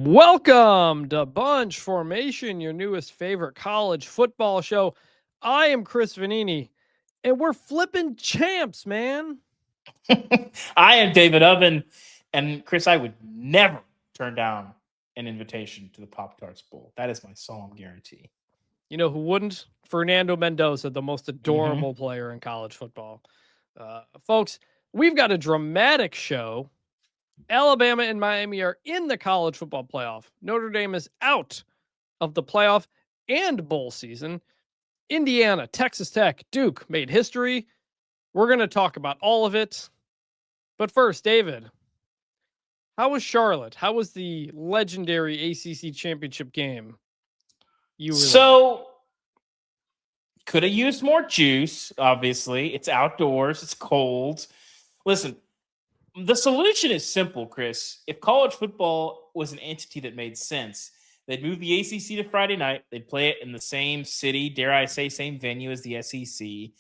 Welcome to Bunch Formation, your newest favorite college football show. I am Chris Vannini, and we're flipping champs, man. I am David Ubben, and Chris, I would never turn down an invitation to the Pop-Tarts Bowl. That is my solemn guarantee. You know who wouldn't? Fernando Mendoza, the most adorable player in college football. Folks, we've got a dramatic show. Alabama and Miami are in the college football playoff. Notre Dame is out of the playoff and bowl season. Indiana, Texas Tech, Duke made history. We're going to talk about all of it. But first, David, how was Charlotte? How was the legendary ACC championship game? Could have used more juice, obviously. It's outdoors. It's cold. Listen, the solution is simple, Chris. If college football was an entity that made sense, they'd move the ACC to Friday night. They'd play it in the same city, dare I say, same venue as the SEC,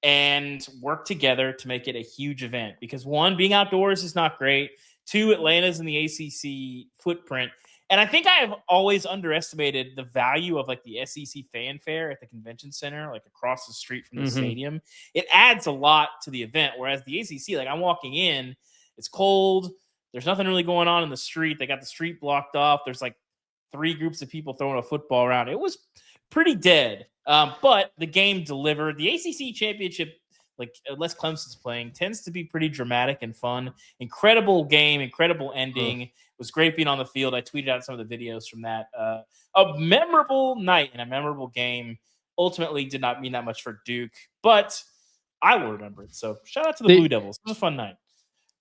and work together to make it a huge event. Because one, being outdoors is not great. Two, Atlanta's in the ACC footprint. And I think I have always underestimated the value of like the SEC fanfare at the convention center, like across the street from the stadium. It adds a lot to the event. Whereas the ACC, like I'm walking in, it's cold. There's nothing really going on in the street. They got the street blocked off. There's like 3 groups of people throwing a football around. It was pretty dead. But the game delivered. The ACC championship, like unless Clemson's playing, tends to be pretty dramatic and fun. Incredible game, incredible ending. It was great being on the field. I tweeted out some of the videos from that. A memorable night and a memorable game. Ultimately did not mean that much for Duke, but I will remember it. So shout out to the Blue Devils. It was a fun night.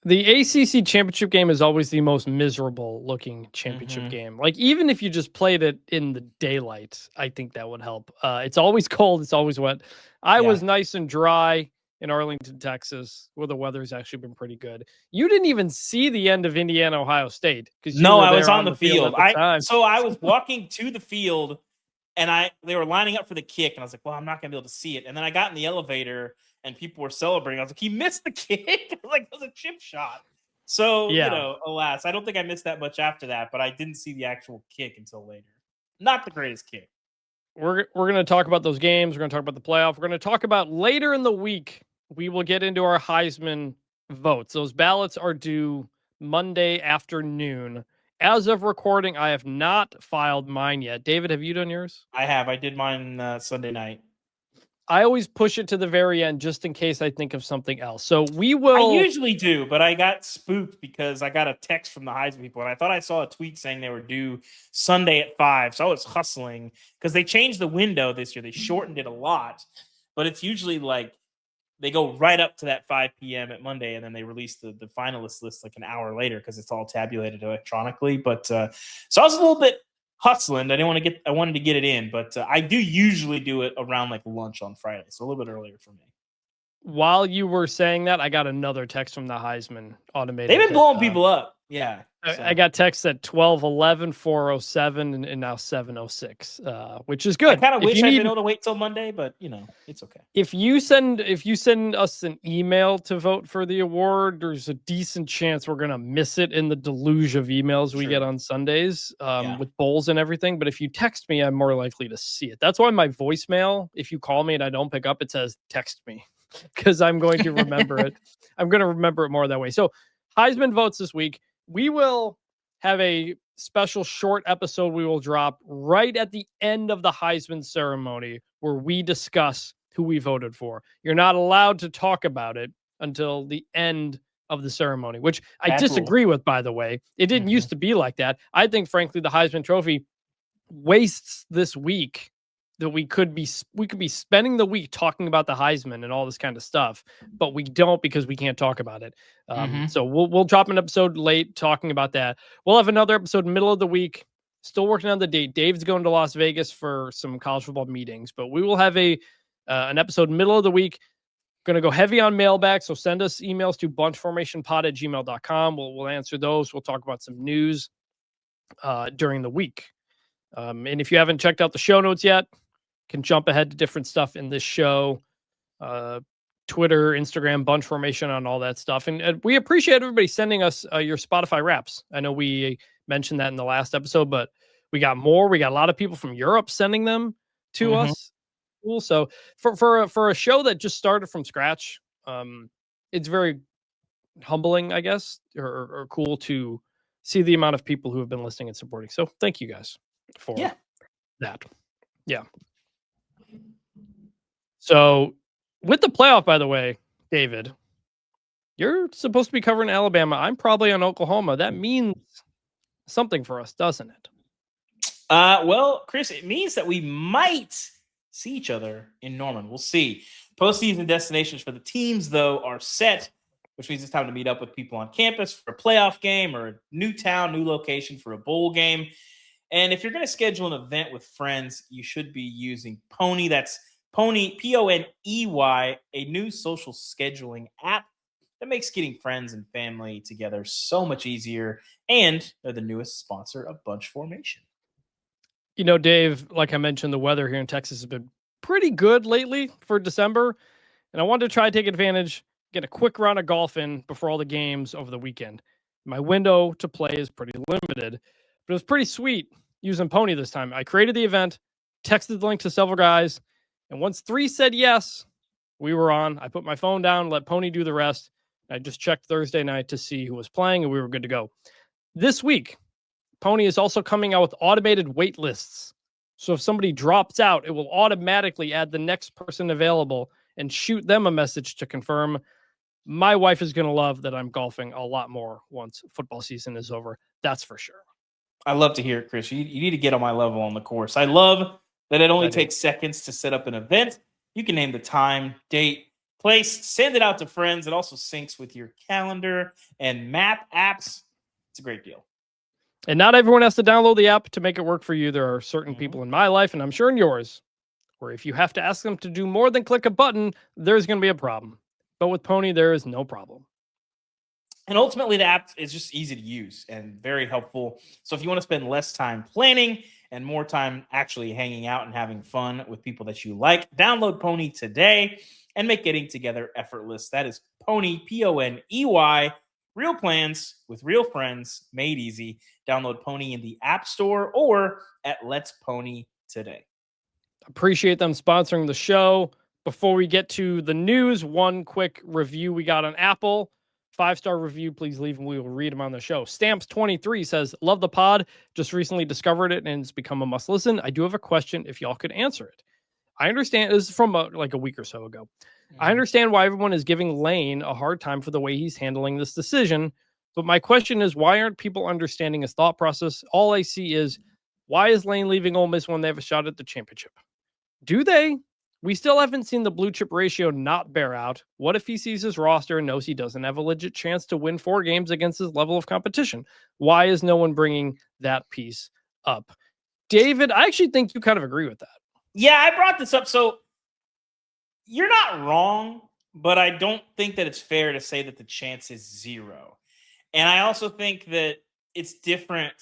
The ACC championship game is always the most miserable looking championship game. Like even if you just played it in the daylight, I think that would help. It's always cold. It's always wet. I was nice and dry in Arlington, Texas, where the weather's actually been pretty good. You didn't even see the end of Indiana, Ohio State. I was on the field. So I was walking to the field and they were lining up for the kick. And I was like, well, I'm not going to be able to see it. And then I got in the elevator and people were celebrating. I was like, he missed the kick. I was like, it was a chip shot. So, alas, I don't think I missed that much after that, but I didn't see the actual kick until later. Not the greatest kick. We're going to talk about those games. We're going to talk about the playoff. We're going to talk about later in the week. We will get into our Heisman votes. Those ballots are due Monday afternoon. As of recording, I have not filed mine yet. David, have you done yours? I have. I did mine Sunday night. I always push it to the very end just in case I think of something else. So we will. I usually do, but I got spooked because I got a text from the Heisman people, and I thought I saw a tweet saying they were due Sunday at 5. So I was hustling because they changed the window this year. They shortened it a lot, but it's usually like they go right up to that 5 p.m. at Monday, and then they release the finalist list like an hour later because it's all tabulated electronically. But so I was a little bit hustling. I wanted to get it in, but I do usually do it around like lunch on Friday, so a little bit earlier for me. While you were saying that, I got another text from the Heisman automated. They've been blowing people up. Yeah. I got texts at 12:11, 4:07, and now 7:06, which is good. I kind of wish I'd been able to wait till Monday, but it's okay. If you send us an email to vote for the award, there's a decent chance we're gonna miss it in the deluge of emails we get on Sundays with bowls and everything. But if you text me, I'm more likely to see it. That's why my voicemail, if you call me and I don't pick up, it says text me because I'm going to remember it. I'm going to remember it more that way. So Heisman votes this week. We will have a special short episode we will drop right at the end of the Heisman ceremony where we discuss who we voted for. You're not allowed to talk about it until the end of the ceremony, which I disagree with, by the way. It didn't used to be like that. I think, frankly, the Heisman Trophy wastes this week that we could be spending the week talking about the Heisman and all this kind of stuff, but we don't because we can't talk about it. So we'll drop an episode late talking about that. We'll have another episode middle of the week. Still working on the date. Dave's going to Las Vegas for some college football meetings, but we will have an episode middle of the week. Going to go heavy on mailbag, so send us emails to bunchformationpod@gmail.com. We'll answer those. We'll talk about some news during the week. And if you haven't checked out the show notes yet, can jump ahead to different stuff in this show, Twitter, Instagram, Bunch Formation on all that stuff. And we appreciate everybody sending us your Spotify raps. I know we mentioned that in the last episode, but we got more. We got a lot of people from Europe sending them to us. Cool. So for a show that just started from scratch, it's very humbling, I guess, or cool to see the amount of people who have been listening and supporting. So thank you guys for that. Yeah. So with the playoff, by the way, David, you're supposed to be covering Alabama. I'm probably on Oklahoma. That means something for us, doesn't it? Well, Chris, it means that we might see each other in Norman. We'll see. Postseason destinations for the teams, though, are set, which means it's time to meet up with people on campus for a playoff game or a new town, new location for a bowl game. And if you're going to schedule an event with friends, you should be using Poney. That's Poney, Poney, a new social scheduling app that makes getting friends and family together so much easier. And they're the newest sponsor of Bunch Formation. You know, Dave, like I mentioned, the weather here in Texas has been pretty good lately for December. And I wanted to try to take advantage, get a quick round of golf in before all the games over the weekend. My window to play is pretty limited, but it was pretty sweet using Poney this time. I created the event, texted the link to several guys, and once 3 said yes, we were on. I put my phone down, let Poney do the rest. I just checked Thursday night to see who was playing, and we were good to go. This week, Poney is also coming out with automated wait lists. So if somebody drops out, it will automatically add the next person available and shoot them a message to confirm. My wife is going to love that I'm golfing a lot more once football season is over. That's for sure. I love to hear it, Chris. You need to get on my level on the course. I love that it only takes seconds to set up an event. You can name the time, date, place, send it out to friends. It also syncs with your calendar and map apps. It's a great deal. And not everyone has to download the app to make it work for you. There are certain people in my life, and I'm sure in yours, where if you have to ask them to do more than click a button, there's going to be a problem. But with Poney, there is no problem. And ultimately, the app is just easy to use and very helpful. So if you want to spend less time planning and more time actually hanging out and having fun with people that you like, download Poney today and make getting together effortless. That is Poney, Poney. Real plans with real friends, made easy. Download Poney in the App Store or at Let's Poney today. Appreciate them sponsoring the show. Before we get to the news, one quick review we got on Apple. 5-star review, please leave and we will read them on the show. Stamps23 says, love the pod. Just recently discovered it and it's become a must listen. I do have a question if y'all could answer it. I understand this is from like a week or so ago. I understand why everyone is giving Lane a hard time for the way he's handling this decision. But my question is, why aren't people understanding his thought process? All I see is, why is Lane leaving Ole Miss when they have a shot at the championship? Do they? We still haven't seen the blue chip ratio not bear out. What if he sees his roster and knows he doesn't have a legit chance to win 4 games against his level of competition? Why is no one bringing that piece up? David, I actually think you kind of agree with that. Yeah, I brought this up. So you're not wrong, but I don't think that it's fair to say that the chance is 0. And I also think that it's different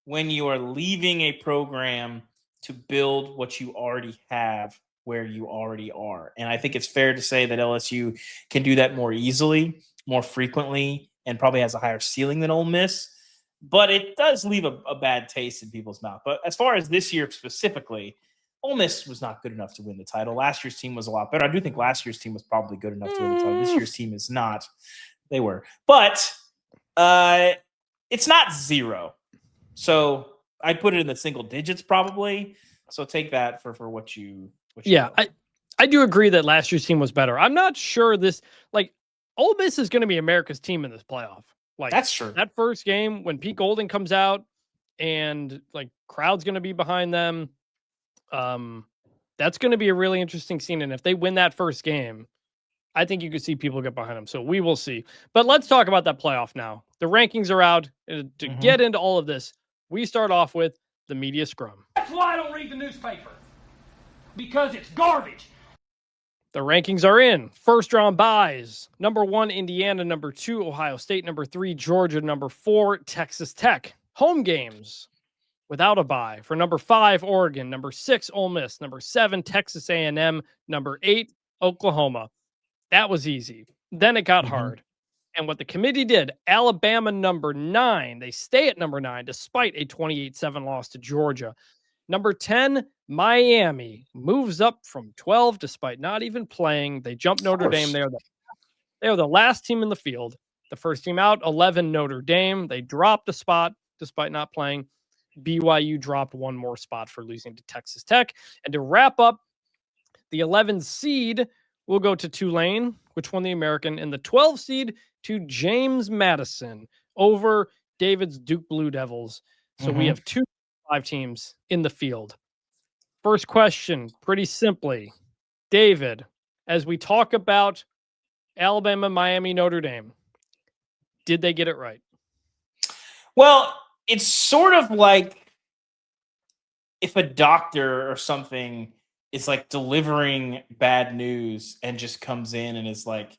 when you are leaving a program to build what you already have where you already are. And I think it's fair to say that LSU can do that more easily, more frequently, and probably has a higher ceiling than Ole Miss. But it does leave a bad taste in people's mouth. But as far as this year specifically, Ole Miss was not good enough to win the title. Last year's team was a lot better. I do think last year's team was probably good enough to win the title. This year's team is not. They were. But it's not 0. So I'd put it in the single digits probably. So take that for what you yeah, I do agree that last year's team was better. I'm not sure this, like, Ole Miss is going to be America's team in this playoff. Like, that's true. That first game when Pete Golding comes out and like crowd's going to be behind them. That's going to be a really interesting scene. And if they win that first game, I think you could see people get behind them. So we will see. But let's talk about that playoff now. The rankings are out. To get into all of this, we start off with the media scrum. That's why I don't read the newspaper. Because it's garbage. The rankings are in. First round buys. Number 1, Indiana. Number 2, Ohio State. Number 3, Georgia. Number 4, Texas Tech. Home games without a bye. For number 5, Oregon. Number 6, Ole Miss. Number 7, Texas A&M. Number 8, Oklahoma. That was easy. Then it got hard. And what the committee did, Alabama number 9, they stay at number 9 despite a 28-7 loss to Georgia. Number 10, Miami moves up from 12 despite not even playing. They jump Notre Dame. They are the last team in the field. The first team out, 11, Notre Dame. They dropped a spot despite not playing. BYU dropped one more spot for losing to Texas Tech. And to wrap up, the 11 seed will go to Tulane, which won the American, and the 12 seed to James Madison over David's Duke Blue Devils. So we have 5 teams in the field. First question, pretty simply, David, as we talk about Alabama, Miami, Notre Dame, did they get it right? Well, it's sort of like if a doctor or something is like delivering bad news and just comes in and is like,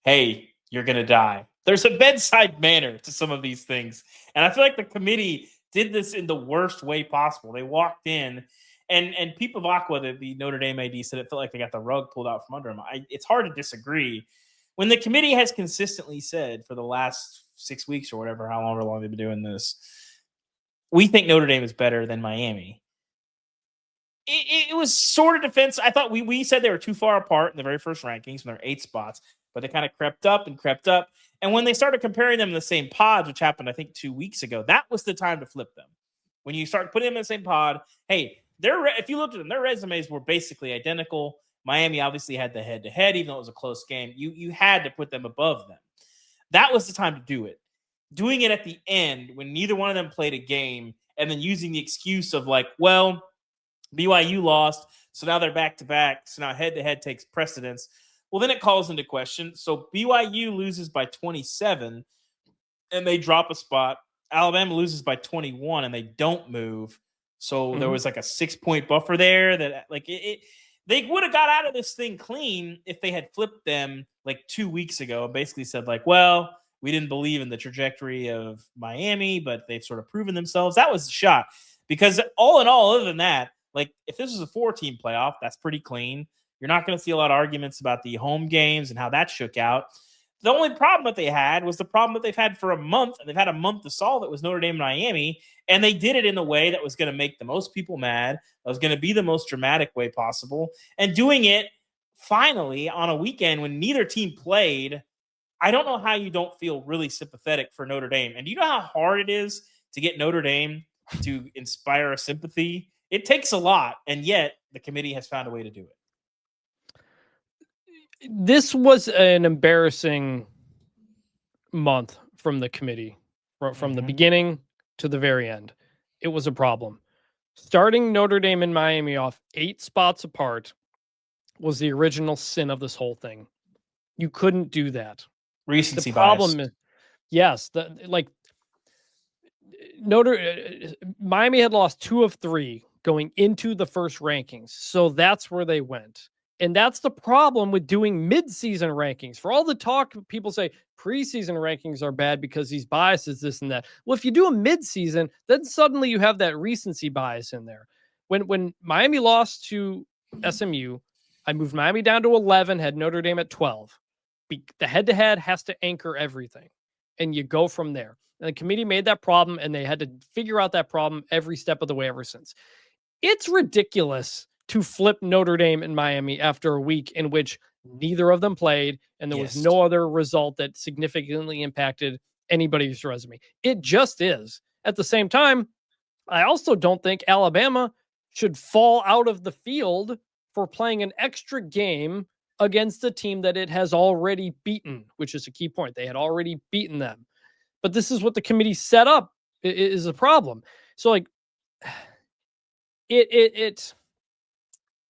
hey, you're going to die. There's a bedside manner to some of these things. And I feel like the committee did this in the worst way possible. They walked in and Pete Pavakwa, the Notre Dame AD, said it felt like they got the rug pulled out from under them. It's hard to disagree. When the committee has consistently said for the last 6 weeks or whatever, however long they've been doing this, we think Notre Dame is better than Miami. It was sort of defense. I thought we said they were too far apart in the very first rankings when they're 8 spots, but they kind of crept up. And when they started comparing them in the same pods, which happened, I think, 2 weeks ago, that was the time to flip them. When you start putting them in the same pod, hey, if you looked at them, their resumes were basically identical. Miami obviously had the head-to-head, even though it was a close game. You had to put them above them. That was the time to do it. Doing it at the end when neither one of them played a game and then using the excuse of like, well, BYU lost, so now they're back-to-back, so now head-to-head takes precedence. Well, then it calls into question. So BYU loses by 27, and they drop a spot. Alabama loses by 21, and they don't move. So there was like a 6-point buffer there that like they would have got out of this thing clean if they had flipped them like 2 weeks ago and basically said like, well, we didn't believe in the trajectory of Miami, but they've sort of proven themselves. That was the shot. Because all in all, other than that, like if this was a 4-team playoff, that's pretty clean. You're not going to see a lot of arguments about the home games and how that shook out. The only problem that they had was the problem that they've had for a month, and they've had a month to solve it, was Notre Dame and Miami, and they did it in a way that was going to make the most people mad, that was going to be the most dramatic way possible, and doing it finally on a weekend when neither team played. I don't know how you don't feel really sympathetic for Notre Dame. And do you know how hard it is to get Notre Dame to inspire a sympathy? It takes a lot, and yet the committee has found a way to do it. This was an embarrassing month from the committee, from the beginning to the very end. It was a problem. Starting Notre Dame and Miami off 8 spots apart was the original sin of this whole thing. You couldn't do that. Recency the problem bias. Is, yes, Miami had lost 2 of 3 going into the first rankings. So that's where they went. And that's the problem with doing mid-season rankings. For all the talk, people say preseason rankings are bad because these biases, this and that. Well, if you do a mid-season, then suddenly you have that recency bias in there. When Miami lost to SMU, I moved Miami down to 11, had Notre Dame at 12. The head-to-head has to anchor everything, and you go from there. And the committee made that problem, and they had to figure out that problem every step of the way ever since. It's ridiculous to flip Notre Dame and Miami after a week in which neither of them played and there was no other result that significantly impacted anybody's resume. It just is. At the same time, I also don't think Alabama should fall out of the field for playing an extra game against a team that it has already beaten, which is a key point. They had already beaten them. But this is what the committee set up is a problem. So like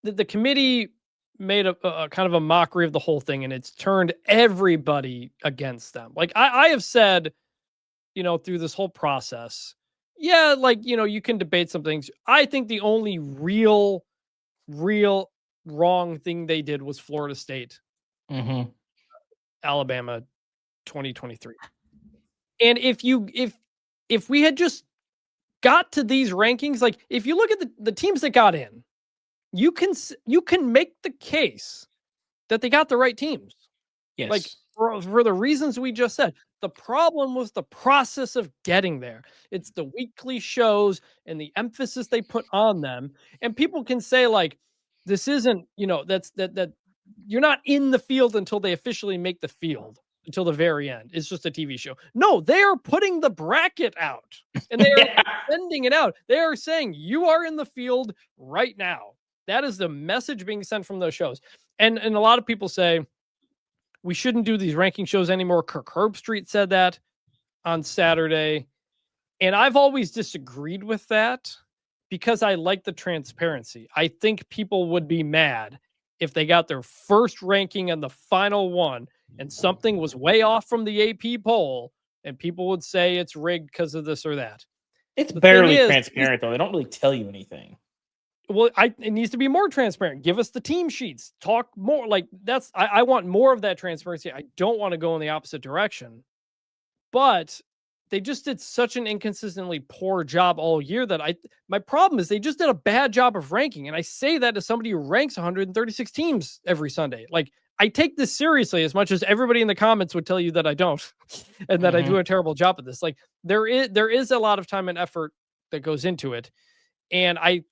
the committee made a kind of a mockery of the whole thing, and it's turned everybody against them. Like I have said, through this whole process, you can debate some things. I think the only real wrong thing they did was Florida State, Alabama 2023. And if we had just got to these rankings, like if you look at the teams that got in, you can make the case that they got the right teams. Yes. Like for the reasons we just said. The problem was the process of getting there. It's the weekly shows and the emphasis they put on them. And people can say, like, this isn't, that you're not in the field until they officially make the field, until the very end. It's just a TV show. No, they are putting the bracket out and they are sending it out. They are saying you are in the field right now. That is the message being sent from those shows. And a lot of people say we shouldn't do these ranking shows anymore. Kirk Herbstreit said that on Saturday. And I've always disagreed with that because I like the transparency. I think people would be mad if they got their first ranking and the final one and something was way off from the AP poll and people would say it's rigged because of this or that. It's barely transparent, though. They don't really tell you anything. Well, it needs to be more transparent. Give us the team sheets. Talk more. Like I want more of that transparency. I don't want to go in the opposite direction. But they just did such an inconsistently poor job all year that my problem is they just did a bad job of ranking. And I say that as somebody who ranks 136 teams every Sunday. Like, I take this seriously as much as everybody in the comments would tell you that I don't, and that I do a terrible job at this. Like, there is a lot of time and effort that goes into it. And I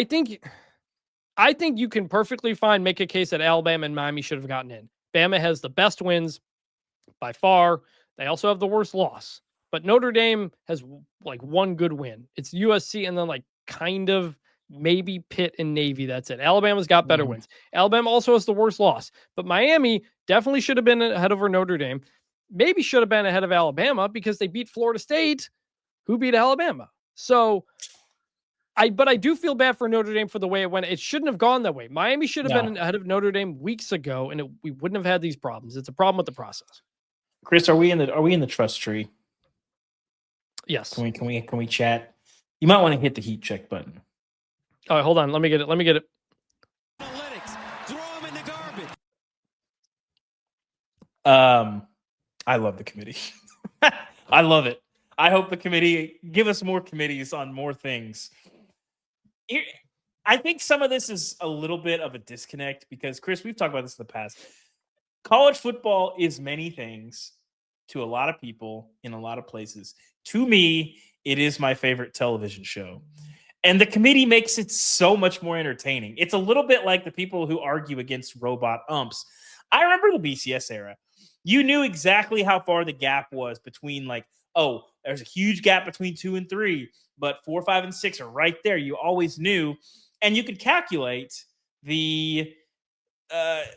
think you can perfectly fine make a case that Alabama and Miami should have gotten in. Bama has the best wins by far. They also have the worst loss. But Notre Dame has like one good win. It's USC and then like kind of maybe Pitt and Navy. That's it. Alabama's got better wins. Alabama also has the worst loss. But Miami definitely should have been ahead over Notre Dame. Maybe should have been ahead of Alabama because they beat Florida State, who beat Alabama. So I do feel bad for Notre Dame for the way it went. It shouldn't have gone that way. Miami should have been ahead of Notre Dame weeks ago, and we wouldn't have had these problems. It's a problem with the process. Chris, are we in the trust tree? Yes. Can we chat? You might want to hit the heat check button. All right, hold on. Let me get it. Analytics. Throw them in the garbage. I love the committee. I love it. I hope the committee give us more committees on more things. I think some of this is a little bit of a disconnect because, Chris, we've talked about this in the past. College football is many things to a lot of people in a lot of places. To me, it is my favorite television show. And the committee makes it so much more entertaining. It's a little bit like the people who argue against robot umps. I remember the BCS era. You knew exactly how far the gap was between, like, oh, there's a huge gap between 2 and 3, but 4, 5, and 6 are right there. You always knew. And you could calculate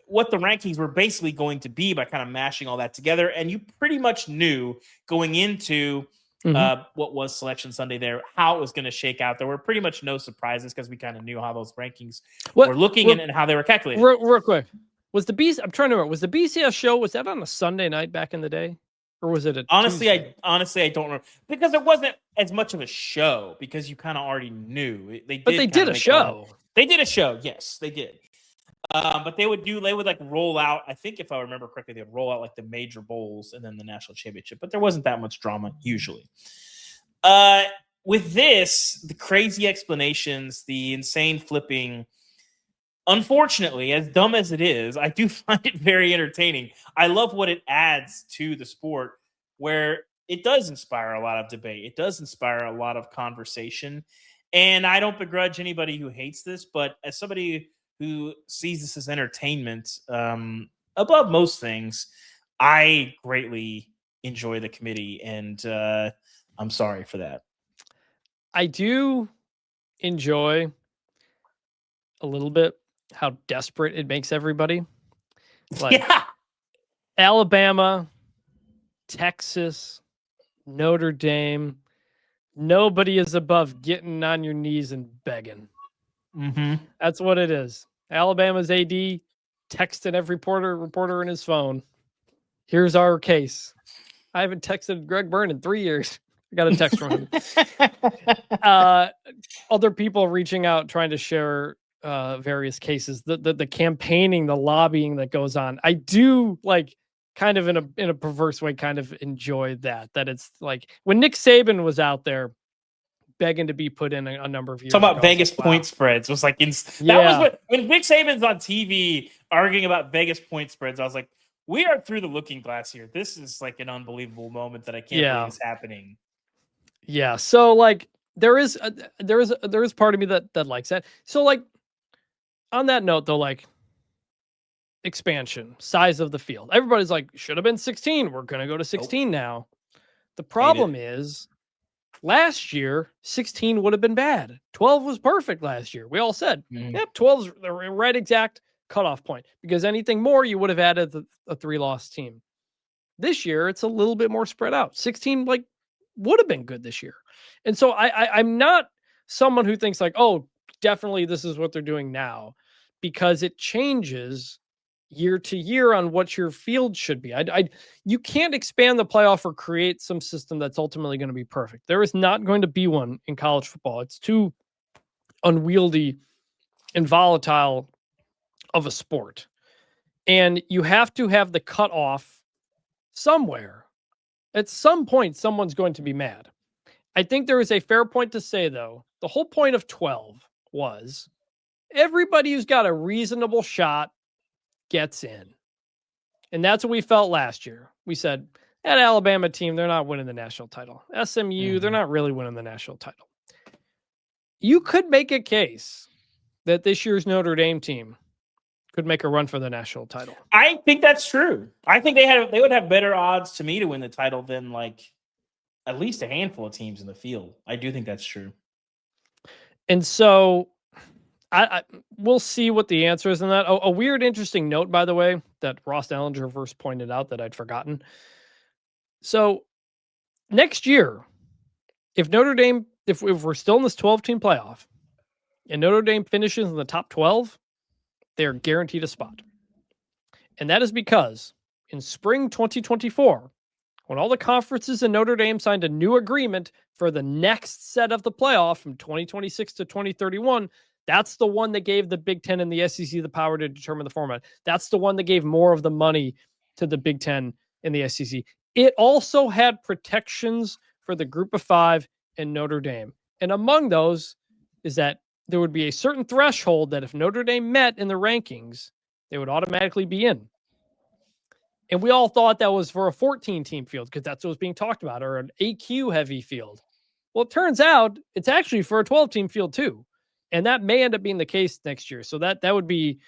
what the rankings were basically going to be by kind of mashing all that together. And you pretty much knew going into what was Selection Sunday there, how it was going to shake out. There were pretty much no surprises because we kind of knew how those rankings were looking and how they were calculated. Real quick. I'm trying to remember, was the BCS show, was that on a Sunday night back in the day? Or was it honestly, I don't remember because it wasn't as much of a show because you kind of already knew. They did a show. They did a show. Yes, they did. But they would like roll out. I think if I remember correctly, they would roll out like the major bowls and then the national championship. But there wasn't that much drama usually. With this, the crazy explanations, the insane flipping. Unfortunately, as dumb as it is, I do find it very entertaining. I love what it adds to the sport, where it does inspire a lot of debate. It does inspire a lot of conversation. And I don't begrudge anybody who hates this, but as somebody who sees this as entertainment above most things, I greatly enjoy the committee, and I'm sorry for that. I do enjoy a little bit how desperate it makes everybody. Like Alabama, Texas, Notre Dame, nobody is above getting on your knees and begging. That's what it is. Alabama's AD texting every reporter in his phone. Here's our case. I haven't texted Greg Byrne in 3 years. I got a text from him. Other people reaching out, trying to share various cases, the campaigning, the lobbying that goes on. I do like kind of in a perverse way, kind of enjoy that it's like when Nick Saban was out there begging to be put in a number of years Talk about ago. Vegas Like, wow. point spreads. It was like that Yeah. was when Nick Saban's on TV arguing about Vegas point spreads. I was like, we are through the looking glass here. This is like an unbelievable moment that I can't believe is happening. Yeah. So like there is part of me that likes that. So like on that note though, like expansion, size of the field. Everybody's like, should have been 16. We're gonna go to 16 now. The problem is last year, 16 would have been bad. 12 was perfect last year. We all said, yep, 12's the right exact cutoff point, because anything more you would have added a 3-loss team. This year, it's a little bit more spread out. 16 like would have been good this year. And so I'm not someone who thinks like, oh, definitely this is what they're doing now, because it changes year to year on what your field should be. You can't expand the playoff or create some system that's ultimately going to be perfect. There is not going to be one in college football. It's too unwieldy and volatile of a sport. And you have to have the cutoff somewhere. At some point, someone's going to be mad. I think there is a fair point to say, though, the whole point of 12 was everybody who's got a reasonable shot gets in. And that's what we felt last year. We said, that Alabama team, they're not winning the national title. SMU, they're not really winning the national title. You could make a case that this year's Notre Dame team could make a run for the national title. I think that's true. I think they would have better odds to me to win the title than like at least a handful of teams in the field. I do think that's true. And so we'll see what the answer is in that. A weird, interesting note, by the way, that Ross Ellinger first pointed out that I'd forgotten. So next year, if Notre Dame, if we're still in this 12-team playoff and Notre Dame finishes in the top 12, they're guaranteed a spot. And that is because in spring 2024, when all the conferences in Notre Dame signed a new agreement for the next set of the playoff from 2026 to 2031, that's the one that gave the Big Ten and the SEC the power to determine the format. That's the one that gave more of the money to the Big Ten and the SEC. It also had protections for the Group of Five and Notre Dame. And among those is that there would be a certain threshold that if Notre Dame met in the rankings, they would automatically be in. And we all thought that was for a 14-team field because that's what was being talked about, or an AQ-heavy field. Well, it turns out it's actually for a 12-team field too. And that may end up being the case next year. So that would be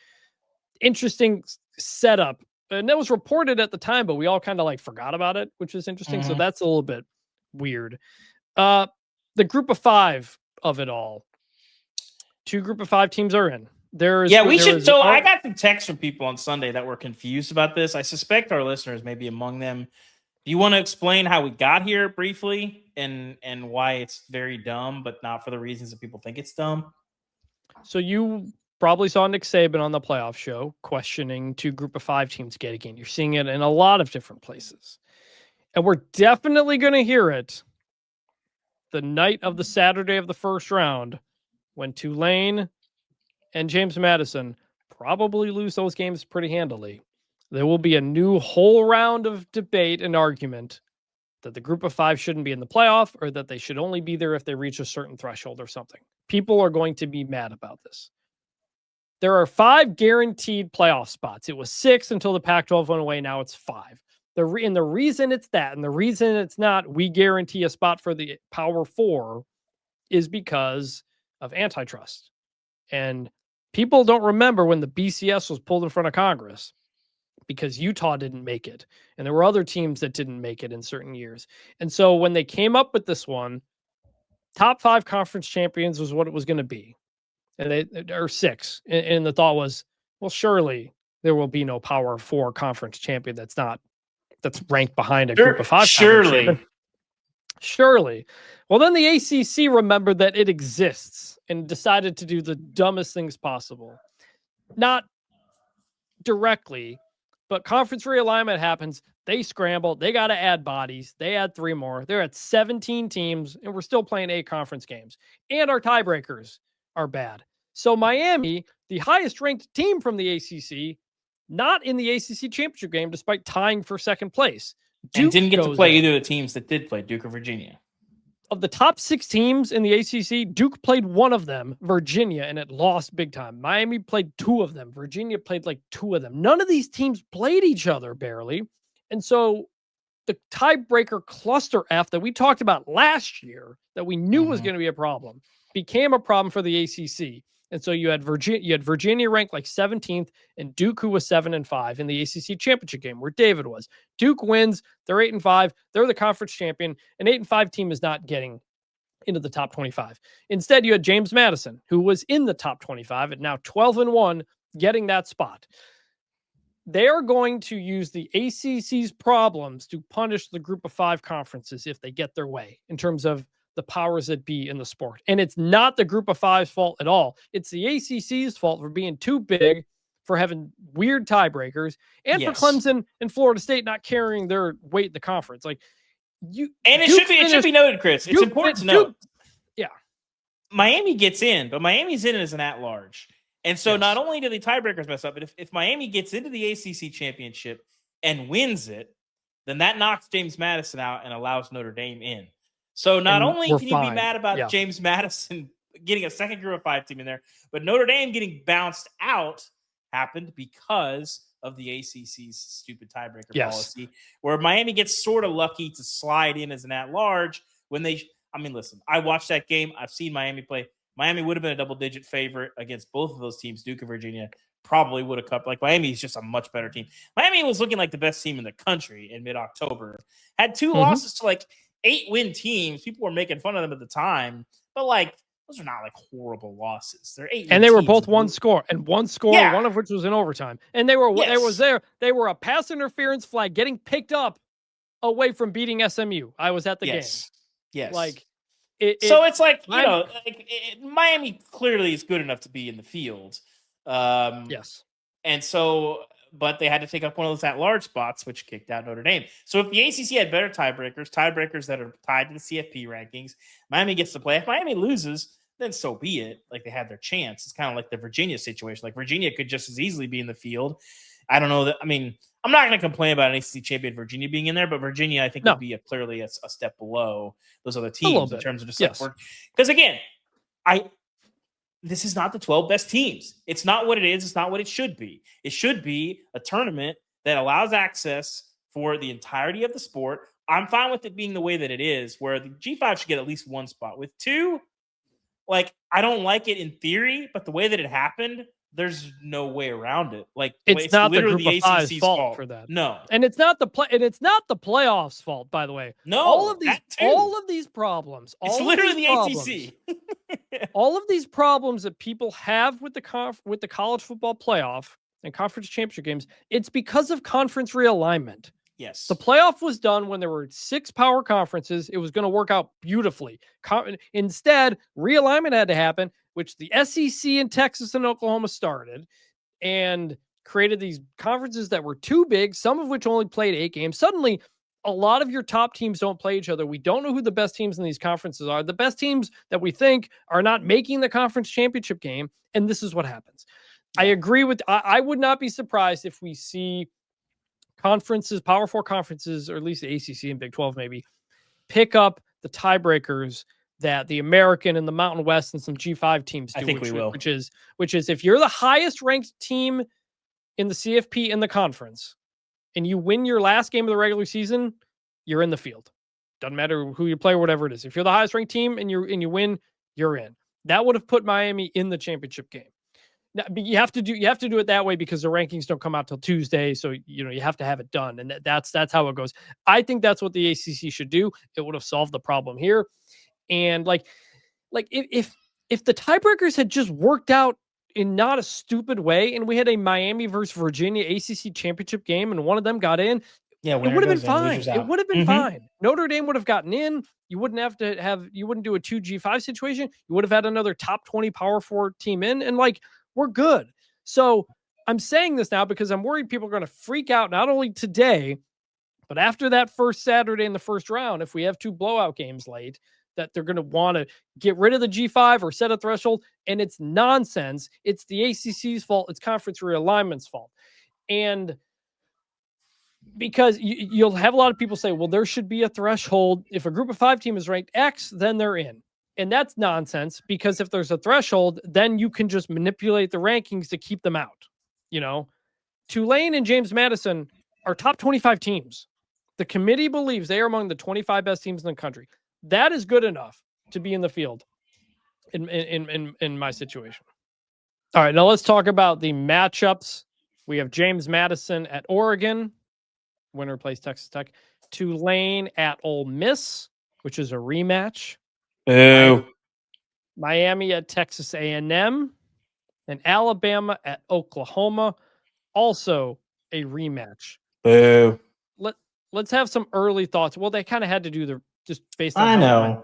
interesting setup. And that was reported at the time, but we all kind of like forgot about it, which is interesting. So that's a little bit weird. The Group of Five of it all. 2 Group of 5 teams are in. We should. So I got some texts from people on Sunday that were confused about this. I suspect our listeners may be among them. Do you want to explain how we got here briefly and why it's very dumb, but not for the reasons that people think it's dumb? So you probably saw Nick Saban on the playoff show questioning 2 Group of 5 teams getting in. You're seeing it in a lot of different places. And we're definitely going to hear it the night of the Saturday of the first round when Tulane and James Madison probably lose those games pretty handily. There will be a new whole round of debate and argument that the Group of 5 shouldn't be in the playoff or that they should only be there if they reach a certain threshold or something. People are going to be mad about this. There are 5 guaranteed playoff spots. It was 6 until the Pac-12 went away. Now it's 5. The reason it's that, and the reason it's not we guarantee a spot for the Power 4 is because of antitrust. And people don't remember when the BCS was pulled in front of Congress because Utah didn't make it. And there were other teams that didn't make it in certain years. And so when they came up with this one, top 5 conference champions was what it was going to be. And they are 6. And the thought was, well, surely there will be no Power 4 conference champion that's ranked behind a Group of 5. Surely. Well, then the ACC remembered that it exists and decided to do the dumbest things possible. Not directly, but conference realignment happens. They scramble. They got to add bodies. They add 3 more. They're at 17 teams, and we're still playing 8 conference games. And our tiebreakers are bad. So Miami, the highest ranked team from the ACC, not in the ACC championship game, despite tying for second place. Duke and didn't get to play either of the teams that did play, Duke or Virginia. of the top 6 teams in the ACC, Duke played one of them, Virginia, and it lost big time. Miami played 2 of them. Virginia played like 2 of them. None of these teams played each other barely. And so the tiebreaker cluster F that we talked about last year that we knew was going to be a problem became a problem for the ACC. And so you had Virginia ranked like 17th and Duke, who was 7-5 in the ACC championship game where David was. Duke wins. They're 8-5. They're the conference champion. An 8-5 team is not getting into the top 25. Instead, you had James Madison, who was in the top 25 and now 12-1, getting that spot. They are going to use the ACC's problems to punish the group of 5 conferences if they get their way in terms of the powers that be in the sport. And it's not the group of 5's fault at all. It's the ACC's fault for being too big, for having weird tiebreakers, and for Clemson and Florida State not carrying their weight in the conference. Like it should be noted, Chris. It's important to note. Yeah. Miami gets in, but Miami's in as an at-large. And so not only do the tiebreakers mess up, but if Miami gets into the ACC championship and wins it, then that knocks James Madison out and allows Notre Dame in. So not only can you be mad about James Madison getting a second group of 5 team in there, but Notre Dame getting bounced out happened because of the ACC's stupid tiebreaker policy, where Miami gets sort of lucky to slide in as an at-large when they – I mean, listen, I watched that game. I've seen Miami play. Miami would have been a double-digit favorite against both of those teams. Duke and Virginia probably would have cut. Like, Miami is just a much better team. Miami was looking like the best team in the country in mid-October. Had 2 losses to, like, 8-win teams. People were making fun of them at the time. But, like, those are not, like, horrible losses. They're 8-win and they were both teams. one score, one of which was in overtime. And they were they were a pass interference flag getting picked up away from beating SMU. I was at the game. Yes. Like, it's like, you know, Miami clearly is good enough to be in the field. Yes. And so, but they had to take up one of those at-large spots, which kicked out Notre Dame. So if the ACC had better tiebreakers that are tied to the CFP rankings, Miami gets to play. If Miami loses, then so be it. Like, they had their chance. It's kind of like the Virginia situation. Like, Virginia could just as easily be in the field. I don't know that. I mean, I'm not going to complain about an ACC champion Virginia being in there, but Virginia, I think, would be clearly a step below those other teams in terms of just work. Because again, this is not the 12 best teams. It's not what it is. It's not what it should be. It should be a tournament that allows access for the entirety of the sport. I'm fine with it being the way that it is, where the G5 should get at least 1 spot. With 2, like, I don't like it in theory, but the way that it happened, there's no way around it. Like, it's not the group of 5's fault for that. No, and it's not the playoffs' fault. By the way, no, all of these problems. It's literally the ACC. All of these problems that people have with the college football playoff and conference championship games, it's because of conference realignment. Yes, the playoff was done when there were 6 power conferences. It was going to work out beautifully. Instead, realignment had to happen, which the SEC in Texas and Oklahoma started, and created these conferences that were too big, some of which only played 8 games. Suddenly, a lot of your top teams don't play each other. We don't know who the best teams in these conferences are. The best teams that we think are not making the conference championship game, and this is what happens. I agree with – I would not be surprised if we see conferences, Power 4 conferences, or at least the ACC and Big 12 maybe, pick up the tiebreakers that the American and the Mountain West and some G5 teams do. I think we will. Which is if you're the highest ranked team in the CFP in the conference and you win your last game of the regular season, you're in the field. Doesn't matter who you play or whatever it is. If you're the highest ranked team and you win, you're in. That would have put Miami in the championship game. Now, you have to do it that way because the rankings don't come out till Tuesday, so you have to have it done, and that's how it goes. I think that's what the ACC should do. It would have solved the problem here. And like if the tiebreakers had just worked out in not a stupid way, and we had a Miami versus Virginia ACC championship game, and one of them got in, it would have been fine. It would have been fine. Notre Dame would have gotten in. You wouldn't you wouldn't do a 2 G5 situation. You would have had another top 20 Power 4 team in, and we're good. So I'm saying this now because I'm worried people are going to freak out not only today, but after that first Saturday in the first round, if we have 2 blowout games late, that they're going to want to get rid of the G5 or set a threshold. And it's nonsense. It's the ACC's fault. It's conference realignment's fault. And because you'll have a lot of people say, well, there should be a threshold. If a group of 5 team is ranked X, then they're in. And that's nonsense, because if there's a threshold, then you can just manipulate the rankings to keep them out. You know, Tulane and James Madison are top 25 teams. The committee believes they are among the 25 best teams in the country. That is good enough to be in the field in my situation. All right, now let's talk about the matchups. We have James Madison at Oregon. Winner plays Texas Tech. Tulane at Ole Miss, which is a rematch. Boo. Miami at Texas A&M. And Alabama at Oklahoma, also a rematch. Boo. Let's have some early thoughts. Well, they kind of had to do the just based on I know,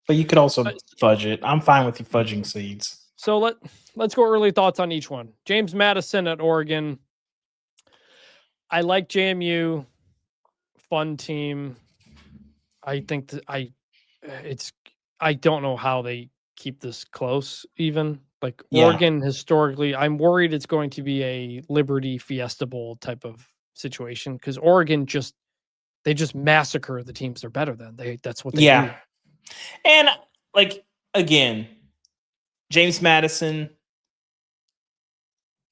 but you could also fudge it. I'm fine with you fudging seeds. So let's go early thoughts on each one. James Madison at Oregon. I like JMU. Fun team. I think that I don't know how they keep this close even. Like Oregon historically, I'm worried it's going to be a Liberty Fiesta Bowl type of situation, because Oregon they just massacre the teams they're better than. That's what they do. And like, again, James Madison,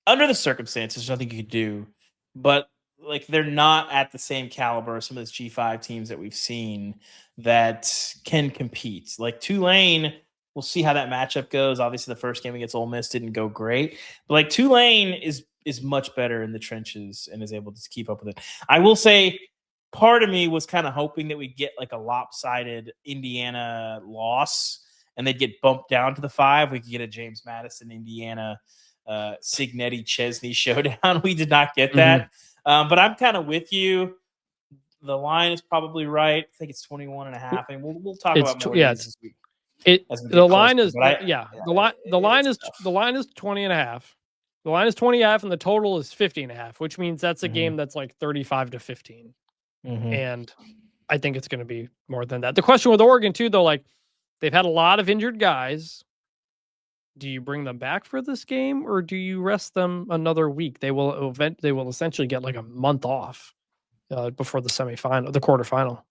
under the circumstances, there's nothing you could do, but like they're not at the same caliber as some of those G5 teams that we've seen that can compete. Like Tulane, we'll see how that matchup goes. Obviously, the first game against Ole Miss didn't go great, but like Tulane is much better in the trenches and is able to keep up with it. I will say, part of me was kind of hoping that we'd get like a lopsided Indiana loss and they'd get bumped down to the 5. We could get a James Madison, Indiana, Signetti, Chesney showdown. We did not get that. But I'm kind of with you. The line is probably right. I think it's 21.5. And we'll talk about more this week. The line is 20.5. The line is 20.5 and the total is 50.5, which means that's a game that's like 35-15. And I think it's going to be more than that. The question with Oregon too, though, like they've had a lot of injured guys. Do you bring them back for this game or do you rest them another week? They will essentially get like a month off before the quarterfinal.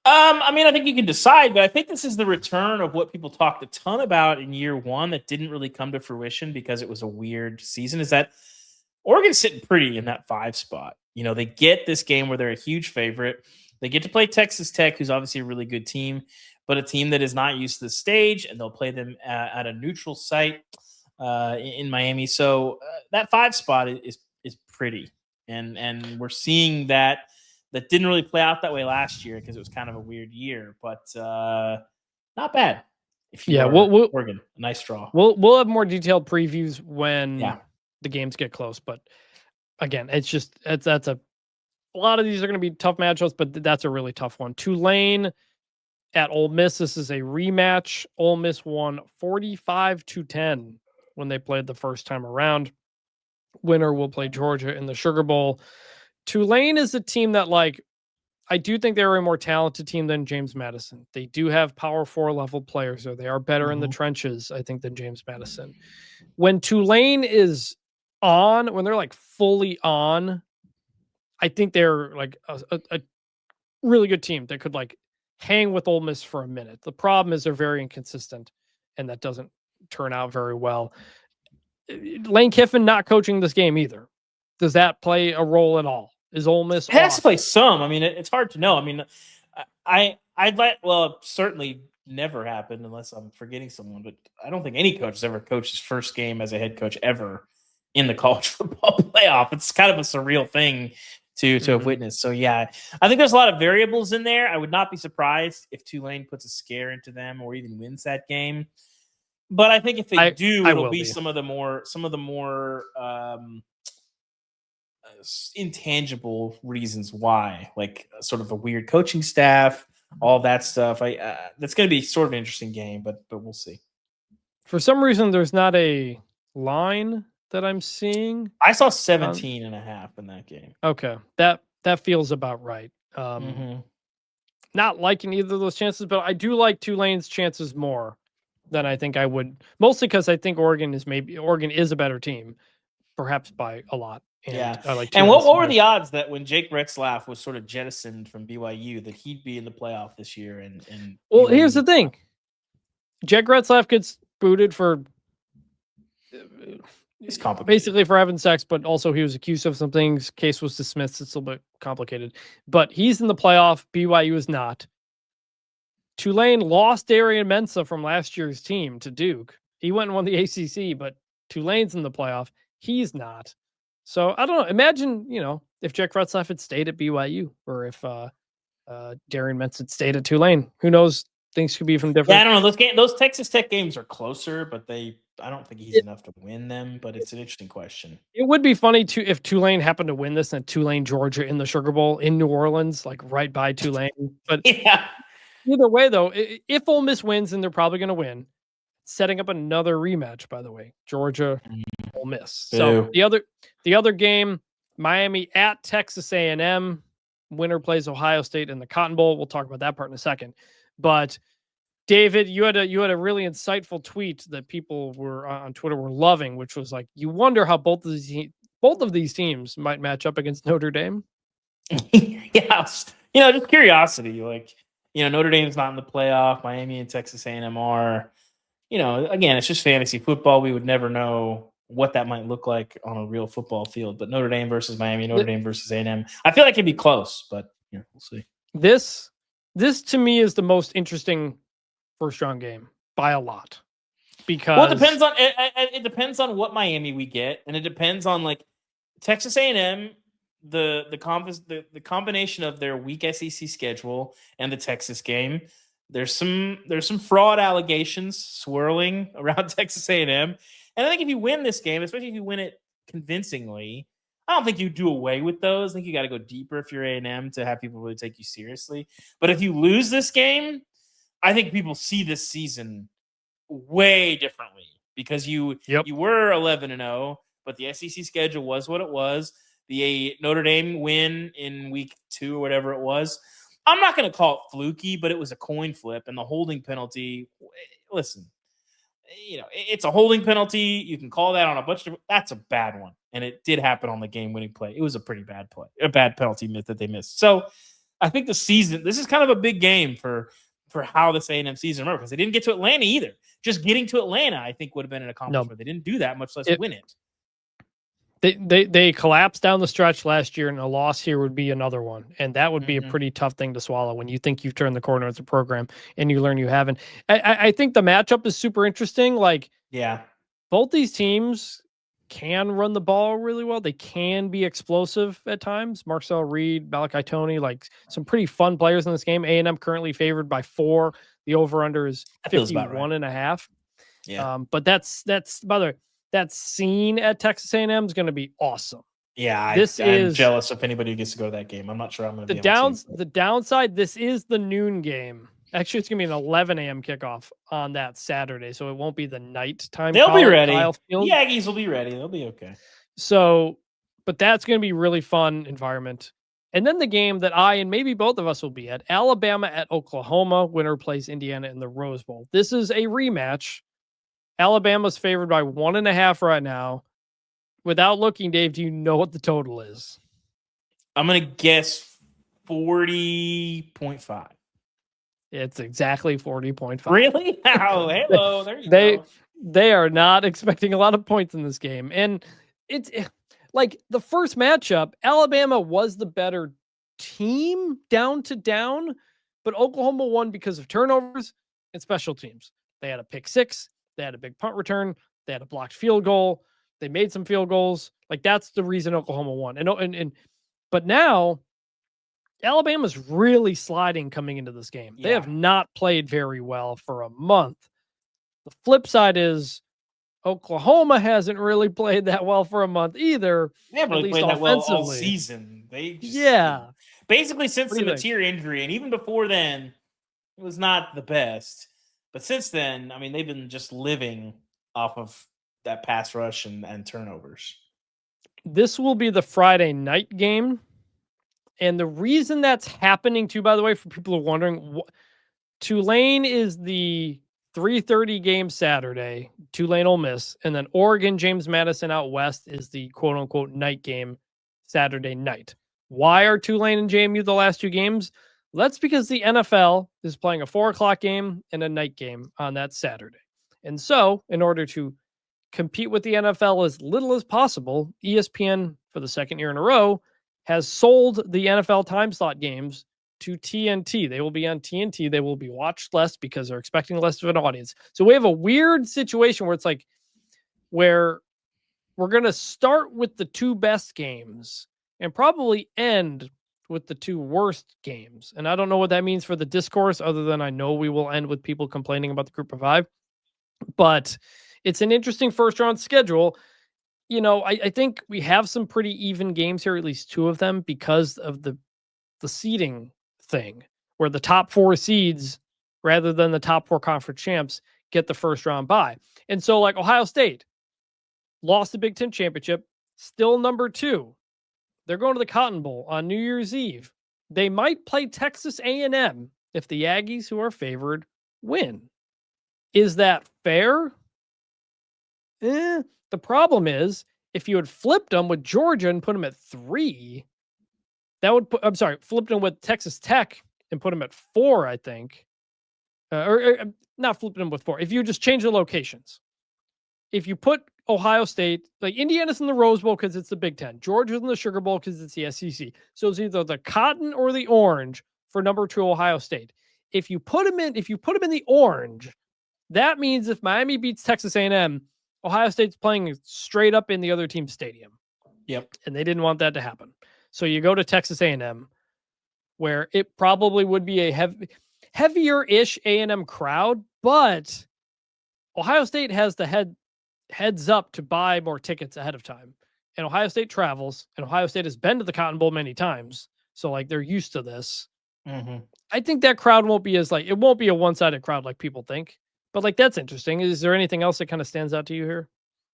I mean, I think you can decide, but I think this is the return of what people talked a ton about in year 1 that didn't really come to fruition because it was a weird season, is that Oregon's sitting pretty in that 5 spot. You know, they get this game where they're a huge favorite. They get to play Texas Tech, who's obviously a really good team, but a team that is not used to the stage, and they'll play them at a neutral site in Miami. So that 5 spot is pretty, and we're seeing that didn't really play out that way last year because it was kind of a weird year, but not bad. Oregon, a nice draw. We'll have more detailed previews when the games get close, but again, that's a lot of these are going to be tough matchups, but that's a really tough one. Tulane at Ole Miss. This is a rematch. Ole Miss won 45-10 when they played the first time around. Winner will play Georgia in the Sugar Bowl. Tulane is a team that, like, I do think they're a more talented team than James Madison. They do have Power 4 level players, or they are better in the trenches, I think, than James Madison. When Tulane is on, when they're like fully on, I think they're like a really good team that could like hang with Ole Miss for a minute. The problem is they're very inconsistent, and that doesn't turn out very well. Lane Kiffin not coaching this game either. Does that play a role at all? Is Ole Miss It has to play some. I mean, it's hard to know. I mean, certainly never happened unless I'm forgetting someone, but I don't think any coach has ever coached his first game as a head coach ever in the college football playoff. It's kind of a surreal thing to have witnessed. So yeah, I think there's a lot of variables in there. I would not be surprised if Tulane puts a scare into them or even wins that game. But I think if they do, it'll be some of the more intangible reasons why, like sort of the weird coaching staff, all that stuff. That's going to be sort of an interesting game, but we'll see. For some reason, there's not a line that I'm seeing. I saw 17.5 in that game. Okay, that feels about right. Not liking either of those chances, but I do like Tulane's chances more than I think I would, mostly because I think Oregon is a better team, perhaps by a lot. And I like. And what were the odds that when Jake Retzlaff was sort of jettisoned from BYU that he'd be in the playoff this year? And well, here's the thing: Jake Retzlaff gets booted for it's complicated, basically for having sex, but also he was accused of some things. Case was dismissed. It's a little bit complicated, but he's in the playoff. BYU is not. Tulane lost Darian Mensah from last year's team to Duke. He went and won the ACC, but Tulane's in the playoff. He's not. So I don't know. Imagine, if Jack Retzlaff had stayed at BYU or if Darian Mensah had stayed at Tulane. Who knows? Things could be even different. Yeah, I don't know. Those Texas Tech games are closer, but I don't think he's enough to win them. But it's an interesting question. It would be funny if Tulane happened to win this and Tulane, Georgia in the Sugar Bowl in New Orleans, like right by Tulane. But yeah. Either way, though, if Ole Miss wins, and they're probably going to win, setting up another rematch. By the way, Georgia, Ole Miss. So the other game, Miami at Texas A&M. Winner plays Ohio State in the Cotton Bowl. We'll talk about that part in a second. But David, you had a really insightful tweet that people were on Twitter were loving, which was like, you wonder how both of these teams might match up against Notre Dame. Yeah, just curiosity, like. Notre Dame's not in the playoff. Miami and Texas A&M are. Again, it's just fantasy football. We would never know what that might look like on a real football field. But Notre Dame versus Miami, Notre Dame versus A&M. I feel like it'd be close, but we'll see. This to me is the most interesting first round game by a lot. Because it depends on what Miami we get, and it depends on like Texas A&M. The combination of their weak SEC schedule and the Texas game, there's some fraud allegations swirling around Texas A&M, and I think if you win this game, especially if you win it convincingly, I don't think you do away with those. I think you got to go deeper if you're A&M to have people really take you seriously. But if you lose this game, I think people see this season way differently because you were 11-0, but the SEC schedule was what it was. The Notre Dame win in week 2 or whatever it was. I'm not going to call it fluky, but it was a coin flip. And the holding penalty, listen, it's a holding penalty. You can call that on a bunch of – that's a bad one. And it did happen on the game-winning play. It was a pretty bad play, a bad penalty myth that they missed. So I think this is kind of a big game for how this A&M season, remember, because they didn't get to Atlanta either. Just getting to Atlanta, I think, would have been an accomplishment. They didn't do that, much less win it. They collapsed down the stretch last year, and a loss here would be another one. And that would be a pretty tough thing to swallow when you think you've turned the corner as a program and you learn you haven't. I think the matchup is super interesting. Like, both these teams can run the ball really well. They can be explosive at times. Marcel Reed, Malachi Toney, like some pretty fun players in this game. A&M currently favored by 4. The over-under is 51.5. Yeah. But that's by the way, that scene at Texas A&M is going to be awesome. Yeah, I'm jealous of anybody who gets to go to that game. I'm not sure I'm going to be able to. The downside, this is the noon game. Actually, it's going to be an 11 a.m. kickoff on that Saturday, so it won't be the nighttime. They'll be ready. The Aggies will be ready. They'll be okay. So, but that's going to be really fun environment. And then the game that I and maybe both of us will be at, Alabama at Oklahoma. Winner plays Indiana in the Rose Bowl. This is a rematch. Alabama's favored by 1.5 right now. Without looking, Dave, do you know what the total is? I'm going to guess 40.5. It's exactly 40.5. Really? Oh, hello. There you go. They are not expecting a lot of points in this game. And it's like the first matchup, Alabama was the better team down to down, but Oklahoma won because of turnovers and special teams. They had a pick 6. They had a big punt return. They had a blocked field goal. They made some field goals. Like, that's the reason Oklahoma won. But now Alabama's really sliding coming into this game. They have not played very well for a month. The flip side is Oklahoma hasn't really played that well for a month either. They haven't really played that well all season. They just, basically since the Mateer injury, and even before then, it was not the best. But since then, I mean, they've been just living off of that pass rush and turnovers. This will be the Friday night game. And the reason that's happening, too, by the way, for people who are wondering, Tulane is the 3:30 game Saturday, Tulane Ole Miss, and then Oregon James Madison out west is the quote unquote night game Saturday night. Why are Tulane and JMU the last two games? That's because the NFL is playing a 4:00 game and a night game on that Saturday. And so, in order to compete with the NFL as little as possible, ESPN, for the second year in a row, has sold the NFL time slot games to TNT. They will be on TNT. They will be watched less because they're expecting less of an audience. So we have a weird situation where it's like, where we're going to start with the two best games and probably end with the two worst games. And I don't know what that means for the discourse, other than I know we will end with people complaining about the group of five. But it's an interesting first round schedule. You know, I think we have some pretty even games here, at least two of them, because of the seeding thing, where the top four seeds, rather than the top four conference champs, get the first round bye. And so, like, Ohio State lost the Big Ten championship, still number 2. They're going to the Cotton Bowl on New Year's Eve. They might play Texas A&M if the Aggies, who are favored, win. Is that fair? The problem is, if you had flipped them with Georgia and put them at 3, that would put, flipped them with Texas Tech and put them at 4, I think. Or not flipping them with 4. If you just change the locations. If you put Ohio State, like Indiana's in the Rose Bowl because it's the Big Ten. Georgia's in the Sugar Bowl because it's the SEC. So it's either the cotton or the orange for number 2 Ohio State. If you put them in the orange, that means if Miami beats Texas A&M, Ohio State's playing straight up in the other team's stadium. Yep. And they didn't want that to happen. So you go to Texas A&M, where it probably would be a heavier-ish A&M crowd, but Ohio State has the heads up to buy more tickets ahead of time. And Ohio State travels, and Ohio State has been to the Cotton Bowl many times. So, like, they're used to this. Mm-hmm. I think that crowd won't be it won't be a one-sided crowd like people think. But, like, that's interesting. Is there anything else that kind of stands out to you here?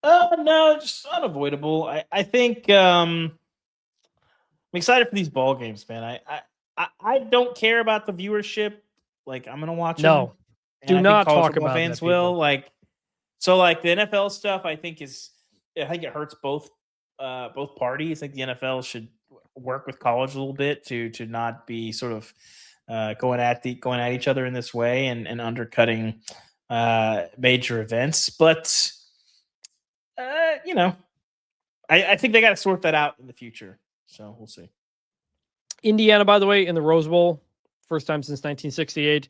No, just unavoidable. I think I'm excited for these ball games, man. I don't care about the viewership. Like, I'm gonna watch them. No, do not talk about fans that, will like. So, like, the NFL stuff, I think it hurts both parties. I think the NFL should work with college a little bit to not be sort of going at each other in this way and undercutting major events. But I think they got to sort that out in the future. So we'll see. Indiana, by the way, in the Rose Bowl, first time since 1968.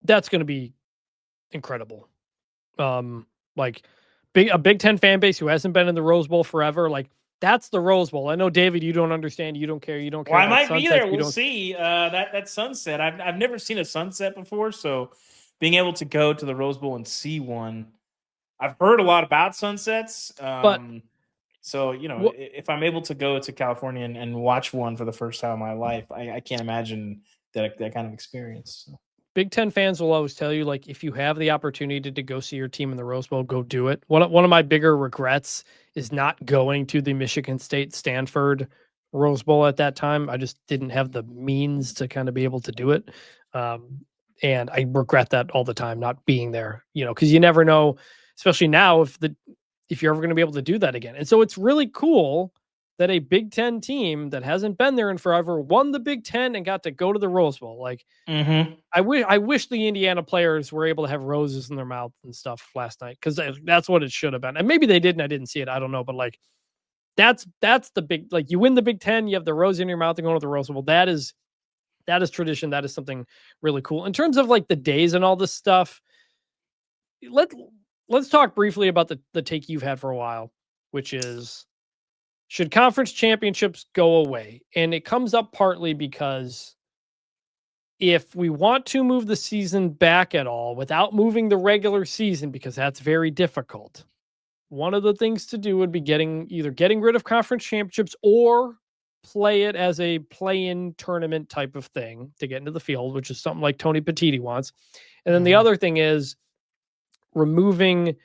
That's going to be incredible. Like a Big Ten fan base who hasn't been in the Rose Bowl forever. Like, that's the Rose Bowl. I know, David, you don't understand. You don't care. You don't care. Well, I might be there. We'll see. That sunset. I've never seen a sunset before, so being able to go to the Rose Bowl and see one, I've heard a lot about sunsets. But so, if I'm able to go to California and watch one for the first time in my life, I can't imagine that kind of experience. So. Big Ten fans will always tell you, like, if you have the opportunity to go see your team in the Rose Bowl, go do it. One of my bigger regrets is not going to the Michigan State Stanford Rose Bowl at that time. I just didn't have the means to kind of be able to do it. And I regret that all the time, not being there, because you never know, especially now, if you're ever going to be able to do that again. And so it's really cool that a Big Ten team that hasn't been there in forever won the Big Ten and got to go to the Rose Bowl. Like, I wish the Indiana players were able to have roses in their mouth and stuff last night, because that's what it should have been. And maybe they didn't. I didn't see it. I don't know. But, like, that's the big, like, you win the Big Ten, you have the rose in your mouth and going to the Rose Bowl. That is tradition. That is something really cool. In terms of, like, the days and all this stuff, let's talk briefly about the take you've had for a while, which is, should conference championships go away? And it comes up partly because if we want to move the season back at all without moving the regular season, because that's very difficult, one of the things to do would be getting rid of conference championships or play it as a play-in tournament type of thing to get into the field, which is something like Tony Petitti wants. And then the other thing is removing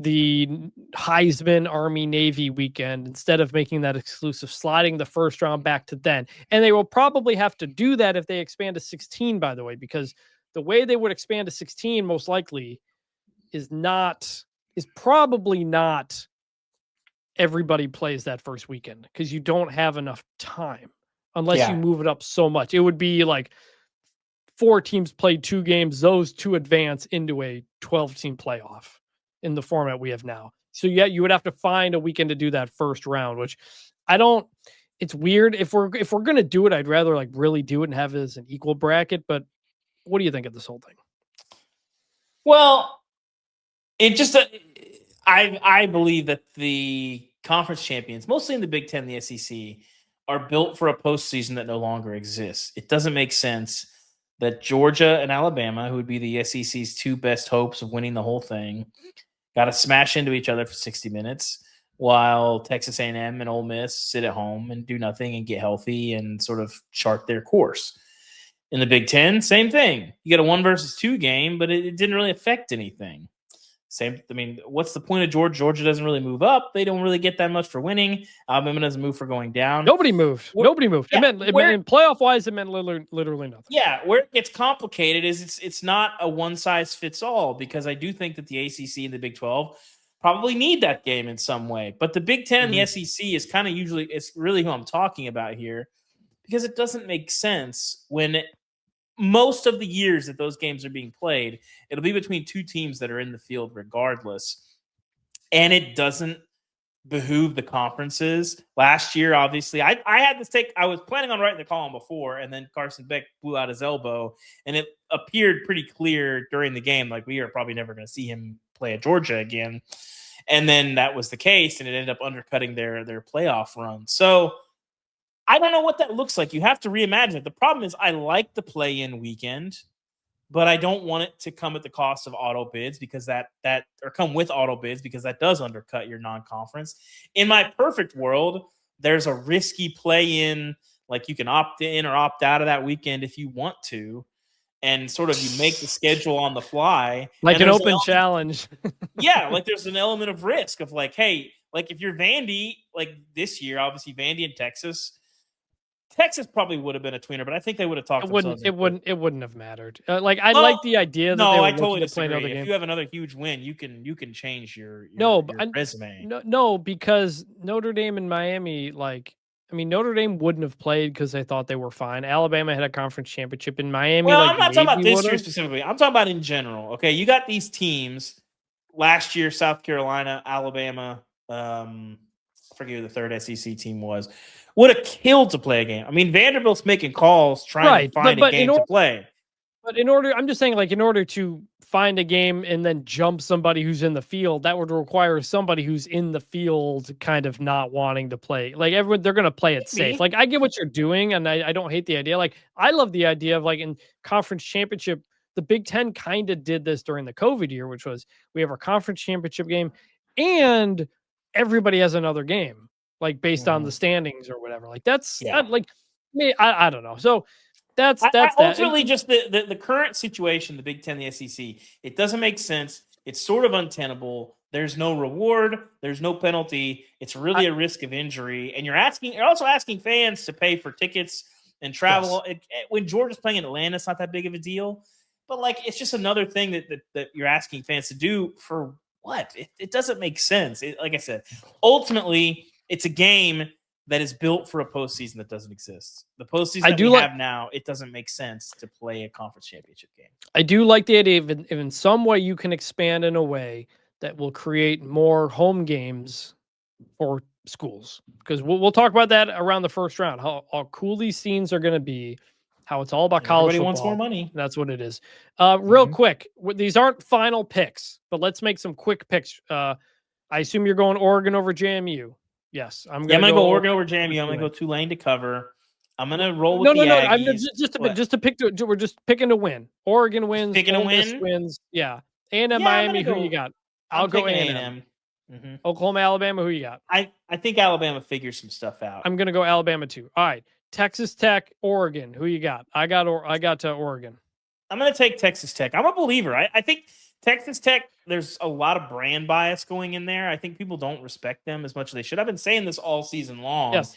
the Heisman Army Navy weekend instead of making that exclusive, sliding the first round back to then. And they will probably have to do that if they expand to 16, by the way, because the way they would expand to 16 most likely is probably not everybody plays that first weekend because you don't have enough time unless you move it up so much. It would be like 4 teams play 2 games, those 2 advance into a 12-team playoff in the format we have now. So yeah, you would have to find a weekend to do that first round, which it's weird. If we're going to do it, I'd rather like really do it and have it as an equal bracket. But what do you think of this whole thing? Well, it just, I believe that the conference champions, mostly in the Big Ten, the SEC, are built for a postseason that no longer exists. It doesn't make sense that Georgia and Alabama, who would be the SEC's 2 best hopes of winning the whole thing, got to smash into each other for 60 minutes while Texas A&M and Ole Miss sit at home and do nothing and get healthy and sort of chart their course. In the Big Ten, same thing. You get a 1 versus 2 game, but it didn't really affect anything. What's the point of Georgia? Georgia doesn't really move up. They don't really get that much for winning. Alabama doesn't move for going down. Nobody moved. Nobody moved. Yeah, it meant playoff-wise, it meant literally nothing. Yeah, where it gets complicated is it's not a one-size-fits-all, because I do think that the ACC and the Big 12 probably need that game in some way. But the Big 10 and the SEC is kind of it's really who I'm talking about here, because it doesn't make sense when most of the years that those games are being played, it'll be between 2 teams that are in the field regardless. And it doesn't behoove the conferences. Last year, obviously, I had this take. I was planning on writing the column before, and then Carson Beck blew out his elbow, and it appeared pretty clear during the game, like we are probably never going to see him play at Georgia again. And then that was the case, and it ended up undercutting their playoff run. So I don't know what that looks like. You have to reimagine it. The problem is I like the play-in weekend, but I don't want it to come at the cost of auto bids, because or come with auto bids, because that does undercut your non-conference. In my perfect world, there's a risky play-in, like you can opt in or opt out of that weekend if you want to, and sort of you make the schedule on the fly. Like an open challenge. Yeah, like there's an element of risk of like, hey, like if you're Vandy, like this year, obviously Vandy and Texas probably would have been a tweener, but I think they would have talked. It wouldn't have mattered. I like the idea that they were I totally to play another disagree. game. If you have another huge win, you can change your resume. No, because Notre Dame and Miami, Notre Dame wouldn't have played because they thought they were fine. Alabama had a conference championship in Miami. Well, I'm not talking about this year specifically. I'm talking about in general. Okay, you got these teams last year: South Carolina, Alabama. I forget who the third SEC team was. Would have killed to play a game. I mean, Vanderbilt's making calls trying to find a game to play. But I'm just saying, like, in order to find a game and then jump somebody who's in the field, that would require somebody who's in the field kind of not wanting to play. Like, they're going to play it safe. Like, I get what you're doing, and I don't hate the idea. Like, I love the idea of, like, in conference championship, the Big Ten kind of did this during the COVID year, which was we have our conference championship game, and everybody has another game, like based on the standings or whatever. Like that's like me. I don't know. So that's ultimately just the current situation, the Big Ten, the SEC. It doesn't make sense. It's sort of untenable. There's no reward. There's no penalty. It's really a risk of injury. And you're also asking fans to pay for tickets and travel. Yes. When Georgia's playing in Atlanta, it's not that big of a deal. But like, it's just another thing that you're asking fans to do for what? It doesn't make sense. Like I said, ultimately, it's a game that is built for a postseason that doesn't exist. The postseason we have now, it doesn't make sense to play a conference championship game. I do like the idea if in some way you can expand in a way that will create more home games for schools. Because we'll talk about that around the first round, how cool these scenes are going to be, how it's all about college football. Everybody wants more money. That's what it is. Real quick, these aren't final picks, but let's make some quick picks. I assume you're going Oregon over JMU. Yes, I'm going to go Oregon over JMU. I'm going to go Tulane to cover. I'm going to roll with the Aggies. I'm just to pick. We're just picking to win. Oregon wins. Picking to win. Wins. Yeah. A&M, Miami. Who you got? I'll go A&M. Mm-hmm. Oklahoma, Alabama. Who you got? I think Alabama figures some stuff out. I'm going to go Alabama too. All right. Texas Tech, Oregon. Who you got? I got Oregon. I'm going to take Texas Tech. I'm a believer. I think Texas Tech, there's a lot of brand bias going in there. I think people don't respect them as much as they should. I've been saying this all season long. Yes.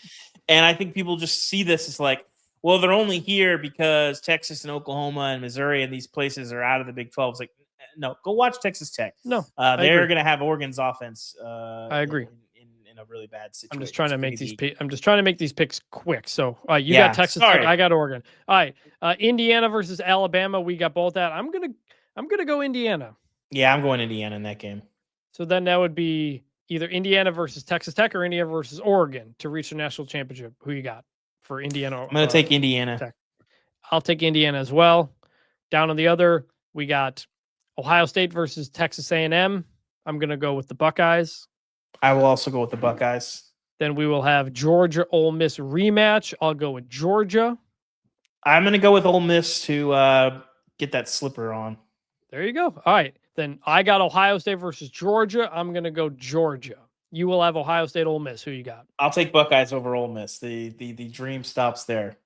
And I think people just see this as like, well, they're only here because Texas and Oklahoma and Missouri and these places are out of the Big 12. It's like, no, go watch Texas Tech. No, they're going to have Oregon's offense. I agree. In a really bad situation. I'm just trying to make these picks quick. So you Yeah, got Texas sorry. Tech, I got Oregon. All right, Indiana versus Alabama. We got both that. I'm gonna go Indiana. Yeah, I'm going Indiana in that game. So then that would be either Indiana versus Texas Tech or Indiana versus Oregon to reach the national championship. Who you got for Indiana? I'm going to take Indiana. Tech. I'll take Indiana as well. Down on the other, we got Ohio State versus Texas A&M. I'm going to go with the Buckeyes. I will also go with the Buckeyes. Then we will have Georgia Ole Miss rematch. I'll go with Georgia. I'm going to go with Ole Miss to get that slipper on. There you go. All right. Then I got Ohio State versus Georgia. I'm going to go Georgia. You will have Ohio State, Ole Miss. Who you got? I'll take Buckeyes over Ole Miss. The dream stops there.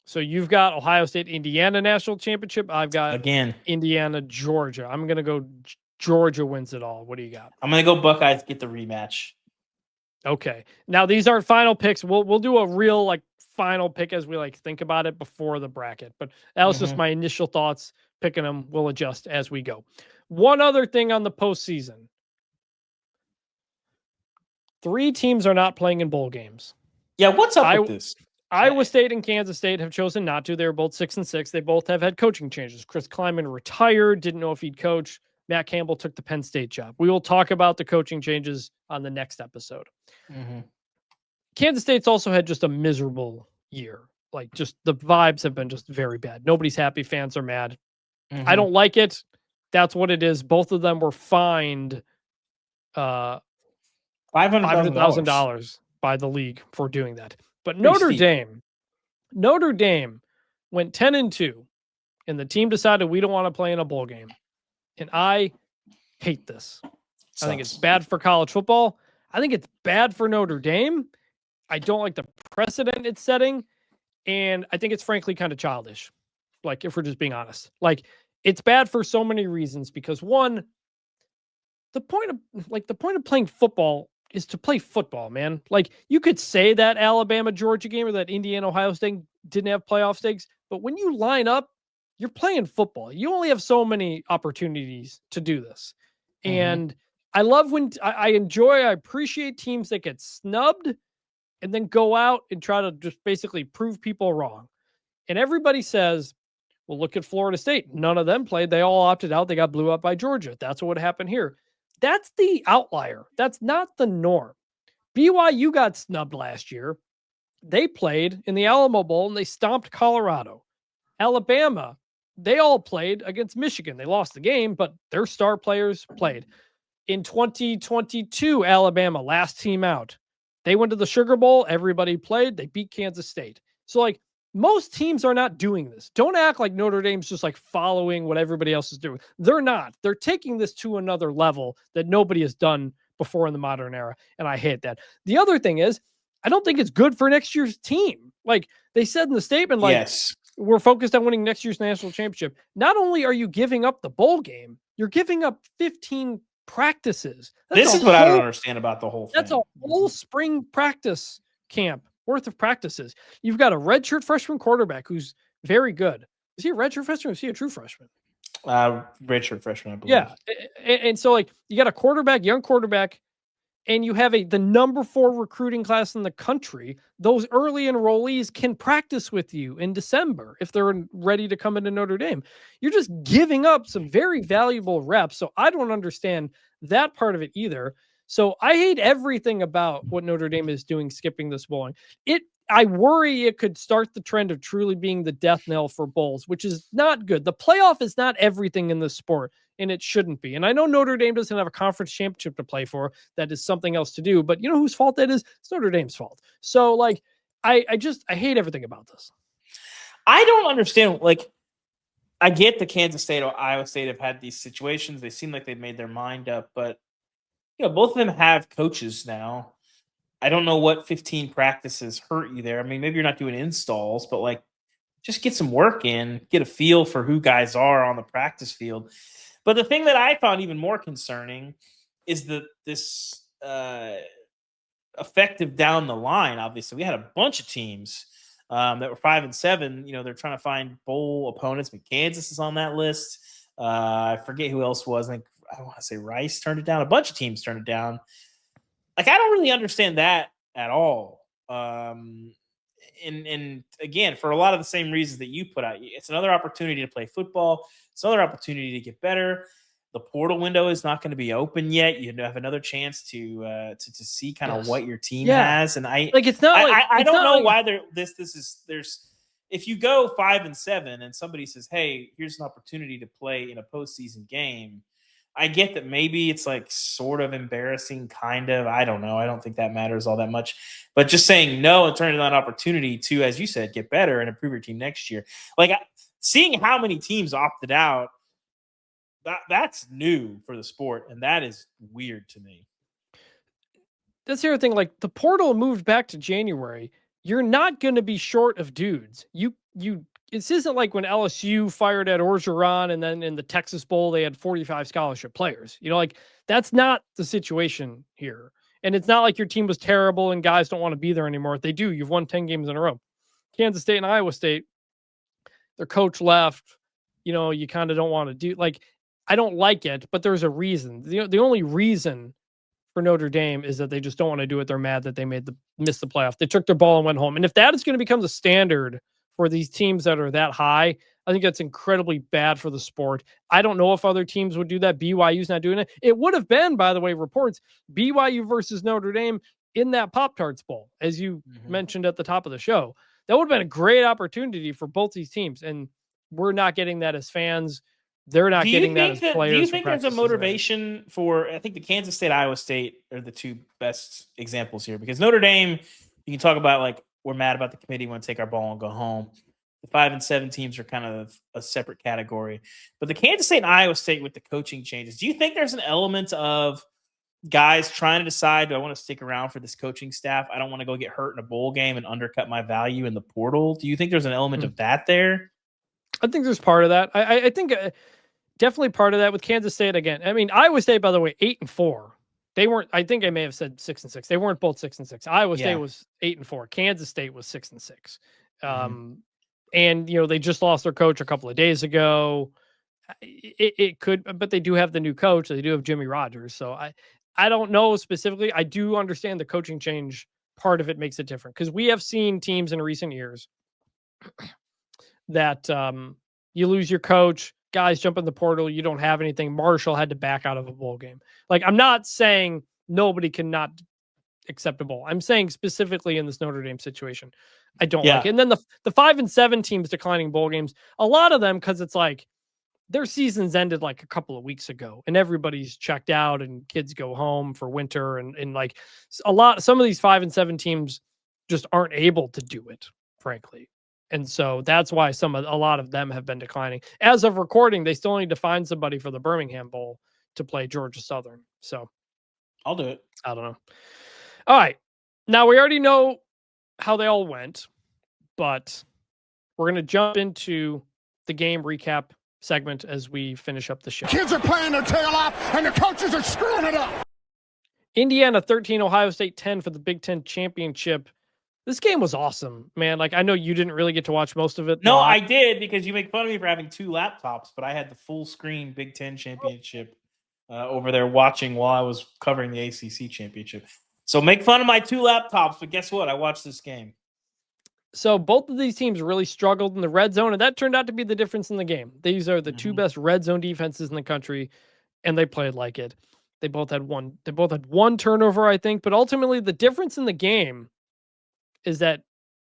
So you've got Ohio State, Indiana national championship. I've got again Indiana, Georgia. I'm going to go Georgia wins it all. What do you got? I'm going to go Buckeyes get the rematch. Okay. Now these aren't final picks. We'll do a real final pick as we think about it before the bracket. But that was just my initial thoughts. Picking them. We'll adjust as we go. One other thing on the postseason. 3 teams are not playing in bowl games. Yeah, what's up with this? Iowa State and Kansas State have chosen not to. They're both 6-6. They both have had coaching changes. Chris Kleiman retired, didn't know if he'd coach. Matt Campbell took the Penn State job. We will talk about the coaching changes on the next episode. Kansas State's also had just a miserable year. Just the vibes have been just very bad. Nobody's happy. Fans are mad. I don't like it. That's what it is. Both of them were fined $500,000 by the league for doing that. But Notre Dame went 10-2, and the team decided we don't want to play in a bowl game. And I hate this. I think it's bad for college football. I think it's bad for Notre Dame. I don't like the precedent it's setting. And I think it's frankly kind of childish. If we're just being honest. It's bad for so many reasons because one, the point of playing football is to play football, man. You could say that Alabama Georgia game or that Indiana Ohio State didn't have playoff stakes, but when you line up, you're playing football. You only have so many opportunities to do this. And I love when I appreciate teams that get snubbed and then go out and try to just basically prove people wrong. And everybody says, well, look at Florida State. None of them played. They all opted out. They got blew up by Georgia. That's what happened here. That's the outlier. That's not the norm. BYU got snubbed last year. They played in the Alamo Bowl and they stomped Colorado. Alabama, they all played against Michigan. They lost the game, but their star players played. In 2022, Alabama, last team out. They went to the Sugar Bowl. Everybody played. They beat Kansas State. So, most teams are not doing this. Don't act like Notre Dame's just following what everybody else is doing. They're not. They're taking this to another level that nobody has done before in the modern era. And I hate that. The other thing is, I don't think it's good for next year's team. They said in the statement, yes, we're focused on winning next year's national championship. Not only are you giving up the bowl game, you're giving up 15 practices. This is what I don't understand about the whole thing. That's a whole spring practice camp worth of practices. You've got a redshirt freshman quarterback who's very good. Is he a redshirt freshman or is he a true freshman? Redshirt freshman, I believe. Yeah. And so you got a young quarterback, and you have the number 4 recruiting class in the country. Those early enrollees can practice with you in December if they're ready to come into Notre Dame. You're just giving up some very valuable reps. So I don't understand that part of it either. So I hate everything about what Notre Dame is doing, skipping this bowling. I worry it could start the trend of truly being the death knell for bowls, which is not good. The playoff is not everything in this sport, and it shouldn't be. And I know Notre Dame doesn't have a conference championship to play for. That is something else to do. But you know whose fault that is? It's Notre Dame's fault. So, I hate everything about this. I don't understand. I get the Kansas State or Iowa State have had these situations. They seem like they've made their mind up, but both of them have coaches now. I don't know what 15 practices hurt you there. I mean, maybe you're not doing installs, but just get some work in, get a feel for who guys are on the practice field. But the thing that I found even more concerning is this effective down the line. Obviously, we had a bunch of teams that were 5-7. They're trying to find bowl opponents. But Kansas is on that list. I forget who else was. I want to say Rice turned it down. A bunch of teams turned it down. Like, I don't really understand that at all. And again, for a lot of the same reasons that you put out, it's another opportunity to play football. It's another opportunity to get better. The portal window is not going to be open yet. You have another chance to see kind of what your team has. And I don't know why there's if you go 5-7 and somebody says, hey, here's an opportunity to play in a postseason game. I get that maybe it's like sort of embarrassing, kind of. I don't know. I don't think that matters all that much. But just saying no and turning down an opportunity to, as you said, get better and improve your team next year. Like, seeing how many teams opted out, that's new for the sport, and that is weird to me. That's the other thing. Like, the portal moved back to January. You're not going to be short of dudes. This isn't like when LSU fired Ed Orgeron and then in the Texas Bowl, they had 45 scholarship players. Like, that's not the situation here. And it's not like your team was terrible and guys don't want to be there anymore. If they do, you've won 10 games in a row. Kansas State and Iowa State, their coach left. You kind of don't want to do, like, I don't like it, but there's a reason. The only reason for Notre Dame is that they just don't want to do it. They're mad that they missed the playoff. They took their ball and went home. And if that is going to become the standard for these teams that are that high, I think that's incredibly bad for the sport. I don't know if other teams would do that. BYU's not doing it. It would have been, by the way, reports, BYU versus Notre Dame in that Pop-Tarts Bowl, as you mentioned at the top of the show. That would have been a great opportunity for both these teams, and we're not getting that as fans. They're not getting that as players. Do you think there's a motivation for, I think the Kansas State, Iowa State are the two best examples here, because Notre Dame, you can talk about, like, we're mad about the committee, want to take our ball and go home. The 5-7 teams are kind of a separate category. But the Kansas State and Iowa State with the coaching changes, do you think there's an element of guys trying to decide, do I want to stick around for this coaching staff? I don't want to go get hurt in a bowl game and undercut my value in the portal. Do you think there's an element of that there? I think there's part of that. I think definitely part of that with Kansas State again. I mean, Iowa State, by the way, 8-4. They weren't, I think I may have said 6-6. They weren't both 6-6. Iowa State was 8-4. Kansas State was 6-6. And, they just lost their coach a couple of days ago. It could, but they do have the new coach. They do have Jimmy Rogers. So I don't know specifically. I do understand the coaching change. Part of it makes it different, because we have seen teams in recent years that you lose your coach, guys jump in the portal, you don't have anything. Marshall had to back out of a bowl game. Like, I'm not saying nobody cannot accept a bowl. I'm saying specifically in this Notre Dame situation, I don't like it. And then the 5-7 teams declining bowl games, a lot of them, because it's like their seasons ended like a couple of weeks ago and everybody's checked out and kids go home for winter. And like some of these 5-7 teams just aren't able to do it, frankly. And so that's why a lot of them have been declining. As of recording, they still need to find somebody for the Birmingham Bowl to play Georgia Southern. So I'll do it. I don't know. All right. Now, we already know how they all went, but we're going to jump into the game recap segment as we finish up the show. Kids are playing their tail off, and the coaches are screwing it up. Indiana 13, Ohio State 10 for the Big Ten championship. This game was awesome, man. Like, I know you didn't really get to watch most of it. No, I did, because you make fun of me for having 2 laptops, but I had the full screen Big Ten championship over there watching while I was covering the ACC championship. So make fun of my 2 laptops, but guess what? I watched this game. So both of these teams really struggled in the red zone, and that turned out to be the difference in the game. These are the 2 best red zone defenses in the country, and they played like it. They both had one turnover, I think, but ultimately the difference in the game is that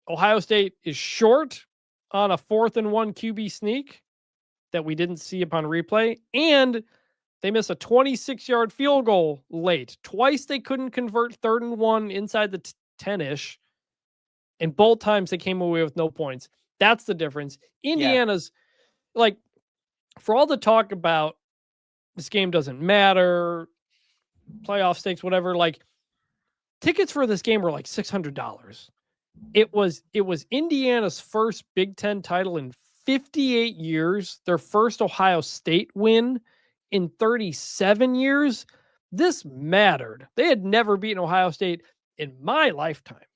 Ohio State is short on a 4th and 1 QB sneak that we didn't see upon replay, and they miss a 26-yard field goal late. Twice they couldn't convert 3rd and 1 inside the 10-ish, and both times they came away with no points. That's the difference. Indiana's, like, for all the talk about this game doesn't matter, playoff stakes, whatever, like, tickets for this game were like $600. It was Indiana's first Big Ten title in 58 years, their first Ohio State win in 37 years. This mattered. They had never beaten Ohio State in my lifetime.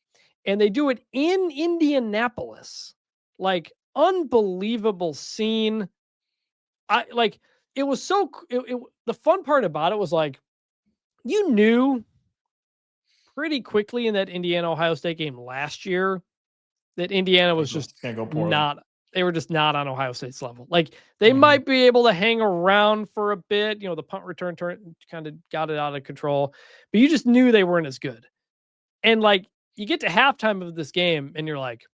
and they do it in Indianapolis. Like, unbelievable scene. It was so the fun part about it was like, you knew pretty quickly in that Indiana Ohio State game last year that Indiana was just not, they were just not on Ohio State's level. Like, they might be able to hang around for a bit, the punt return kind of got it out of control, but you just knew they weren't as good. And like, you get to halftime of this game and you're like,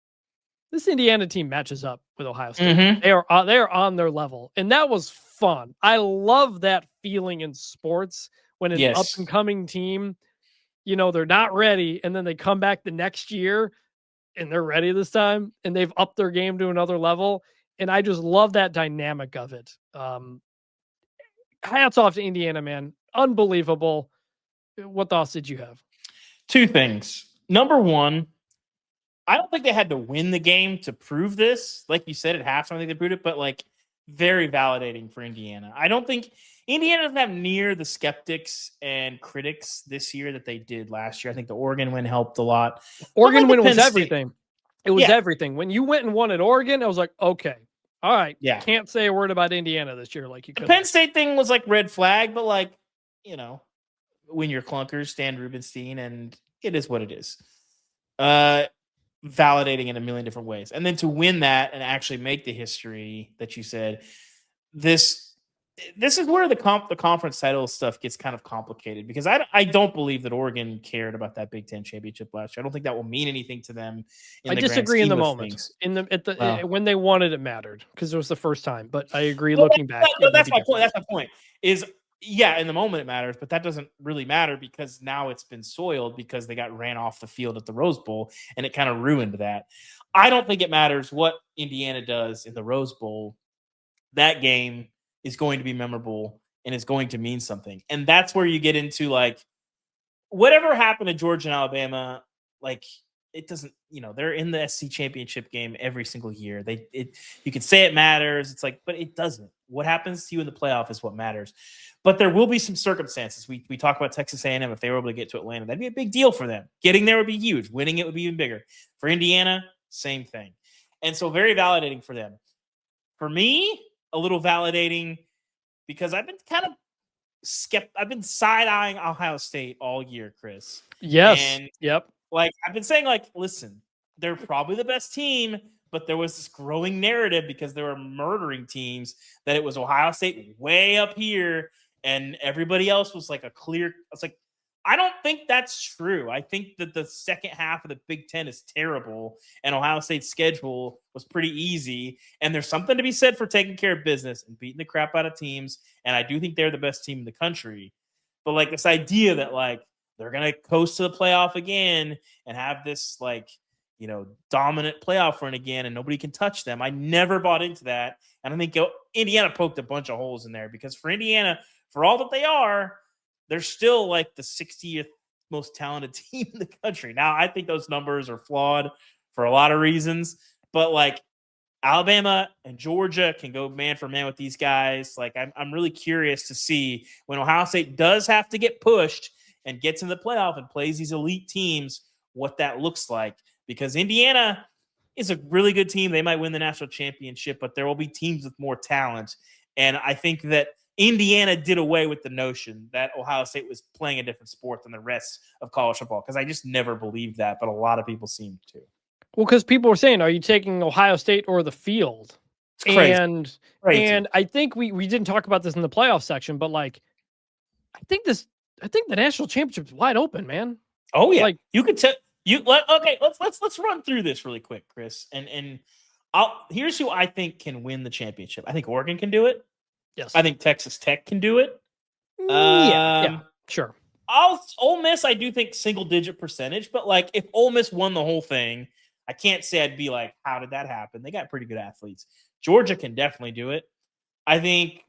this Indiana team matches up with Ohio State. They are on their level. And that was fun. I love that feeling in sports when an up and coming team, they're not ready. And then they come back the next year and they're ready this time and they've upped their game to another level. And I just love that dynamic of it. Hats off to Indiana, man. Unbelievable. What thoughts did you have? Two things. Number one, I don't think they had to win the game to prove this. Like you said, at halftime, I think they proved it, but like, very validating for Indiana. I don't think Indiana doesn't have near the skeptics and critics this year that they did last year. I think the Oregon win helped a lot. Oregon win was everything. It was everything. When you went and won at Oregon, I was like, okay, all right. Yeah. Can't say a word about Indiana this year like you could. The Penn State thing was like red flag, but like, win your clunkers, Stan Rubenstein, and it is what it is. Validating in a million different ways. And then to win that and actually make the history that you said, this is where the conference title stuff gets kind of complicated, because I don't believe that Oregon cared about that Big Ten championship last year. I don't think that will mean anything to them. I disagree in the moment. When they won it mattered because it was the first time. But I agree looking back. That's my point. That's my point. In the moment it matters, but that doesn't really matter because now it's been soiled because they got ran off the field at the Rose Bowl, and it kind of ruined that. I don't think it matters what Indiana does in the Rose Bowl. That game is going to be memorable and it's going to mean something. And that's where you get into like, whatever happened to Georgia and Alabama, like, it doesn't, they're in the SC championship game every single year. You could say it matters. It's like, but it doesn't. What happens to you in the playoff is what matters. But there will be some circumstances. We talk about Texas A&M. If they were able to get to Atlanta, that'd be a big deal for them. Getting there would be huge. Winning it would be even bigger. For Indiana, same thing. And so very validating for them. For me, a little validating because I've been kind of I've been side-eyeing Ohio State all year, Chris. Yes. And yep. Like, I've been saying, like, listen, they're probably the best team, but there was this growing narrative because they were murdering teams that it was Ohio State way up here and everybody else was like it's like, I don't think that's true. I think that the second half of the Big Ten is terrible and Ohio State's schedule was pretty easy. And there's something to be said for taking care of business and beating the crap out of teams. And I do think they're the best team in the country. But like this idea that like, they're going to coast to the playoff again and have this like, dominant playoff run again and nobody can touch them. I never bought into that. And I think Indiana poked a bunch of holes in there because for Indiana, for all that they are, they're still like the 60th most talented team in the country. Now, I think those numbers are flawed for a lot of reasons, but like Alabama and Georgia can go man for man with these guys. Like I'm really curious to see when Ohio State does have to get pushed and gets in the playoff and plays these elite teams, what that looks like. Because Indiana is a really good team. They might win the national championship, but there will be teams with more talent. And I think that Indiana did away with the notion that Ohio State was playing a different sport than the rest of college football, because I just never believed that, but a lot of people seem to. Well, because people were saying, are you taking Ohio State or the field? It's crazy. And I think we didn't talk about this in the playoff section, but like, I think the national championship is wide open, man. Oh yeah, like you could tell. Okay, let's run through this really quick, Chris. And here's who I think can win the championship. I think Oregon can do it. Yes. I think Texas Tech can do it. Yeah, sure. Ole Miss, I do think single-digit percentage, but like if Ole Miss won the whole thing, I can't say I'd be like, how did that happen? They got pretty good athletes. Georgia can definitely do it. I think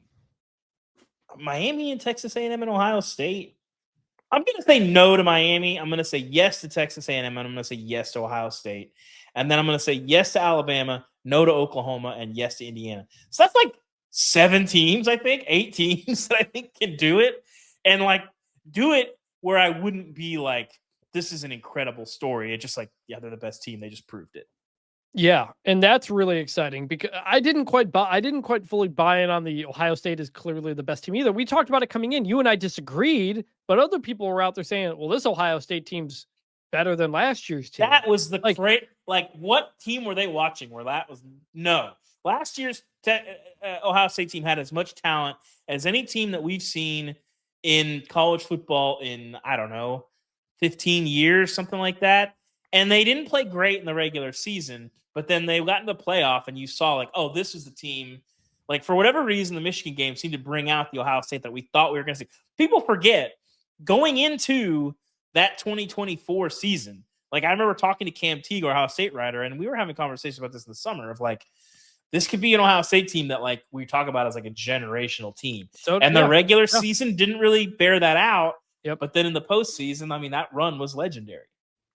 Miami and Texas A&M and Ohio State. I'm going to say no to Miami. I'm going to say yes to Texas A&M, and I'm going to say yes to Ohio State. And then I'm going to say yes to Alabama, no to Oklahoma, and yes to Indiana. So that's like 7 teams, I think, 8 teams that I think can do it. And like do it where I wouldn't be like, this is an incredible story. It's just like, yeah, they're the best team. They just proved it. Yeah, and that's really exciting because I didn't quite fully buy in on the Ohio State is clearly the best team either. We talked about it coming in. You and I disagreed, but other people were out there saying, "Well, this Ohio State team's better than last year's team." That was the great. Like, what team were they watching? Where that was no last year's Ohio State team had as much talent as any team that we've seen in college football in, I don't know, 15 years, something like that. And they didn't play great in the regular season, but then they got in the playoff and you saw like, oh, this is the team. Like, for whatever reason, the Michigan game seemed to bring out the Ohio State that we thought we were going to see. People forget going into that 2024 season. Like, I remember talking to Cam Teague, our Ohio State writer, and we were having conversations about this in the summer of like, this could be an Ohio State team that like we talk about as like a generational team. So, and the regular season didn't really bear that out. Yep. But then in the postseason, I mean, that run was legendary.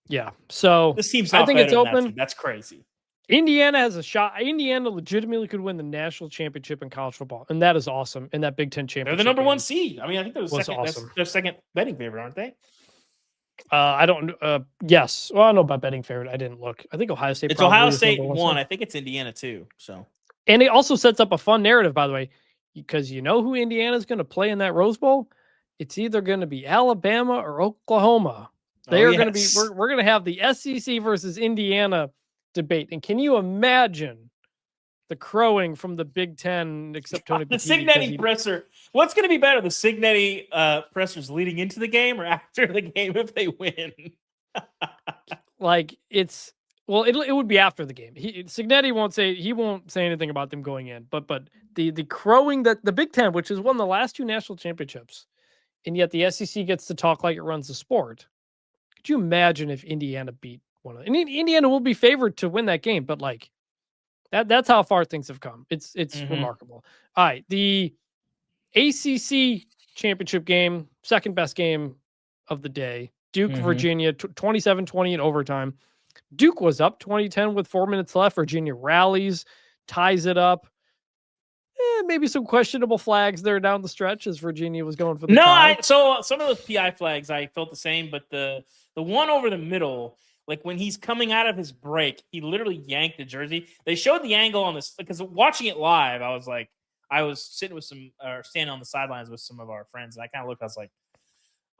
Yeah. So this team's not I think better it's than open. That That's crazy. Indiana has a shot. Indiana legitimately could win the national championship in college football, and that is awesome. In that Big Ten championship, they're the number one seed. I mean, I think they're second. Awesome. They're second betting favorite, aren't they? I don't. Yes. Well, I don't know about betting favorite. I didn't look. I think Ohio State. It's Ohio State one. I think it's Indiana too. So, and it also sets up a fun narrative, by the way, because you know who Indiana is going to play in that Rose Bowl. It's either going to be Alabama or Oklahoma. They are going to be. We're going to have the SEC versus Indiana debate. And can you imagine the crowing from the Big Ten? Except Tony the Cignetti presser. What's going to be better, the Cignetti pressers leading into the game or after the game if they win? Like it's it would be after the game. Cignetti won't say anything about them going in. But the crowing that the Big Ten, which has won the last two national championships, and yet the SEC gets to talk like it runs the sport. Could you imagine if Indiana beat one of them? And Indiana will be favored to win that game, but like that's how far things have come. It's remarkable. All right. The ACC championship game, second best game of the day. Duke, Virginia, 27-20 in overtime. Duke was up 20-10 with 4 minutes left. Virginia rallies, ties it up. Maybe some questionable flags there down the stretch as Virginia was going for the tie. So some of those PI flags, I felt the same, but the one over the middle, like when he's coming out of his break, he literally yanked the jersey. They showed the angle on this because watching it live, I was sitting with standing on the sidelines with some of our friends, and I kind of looked. I was like,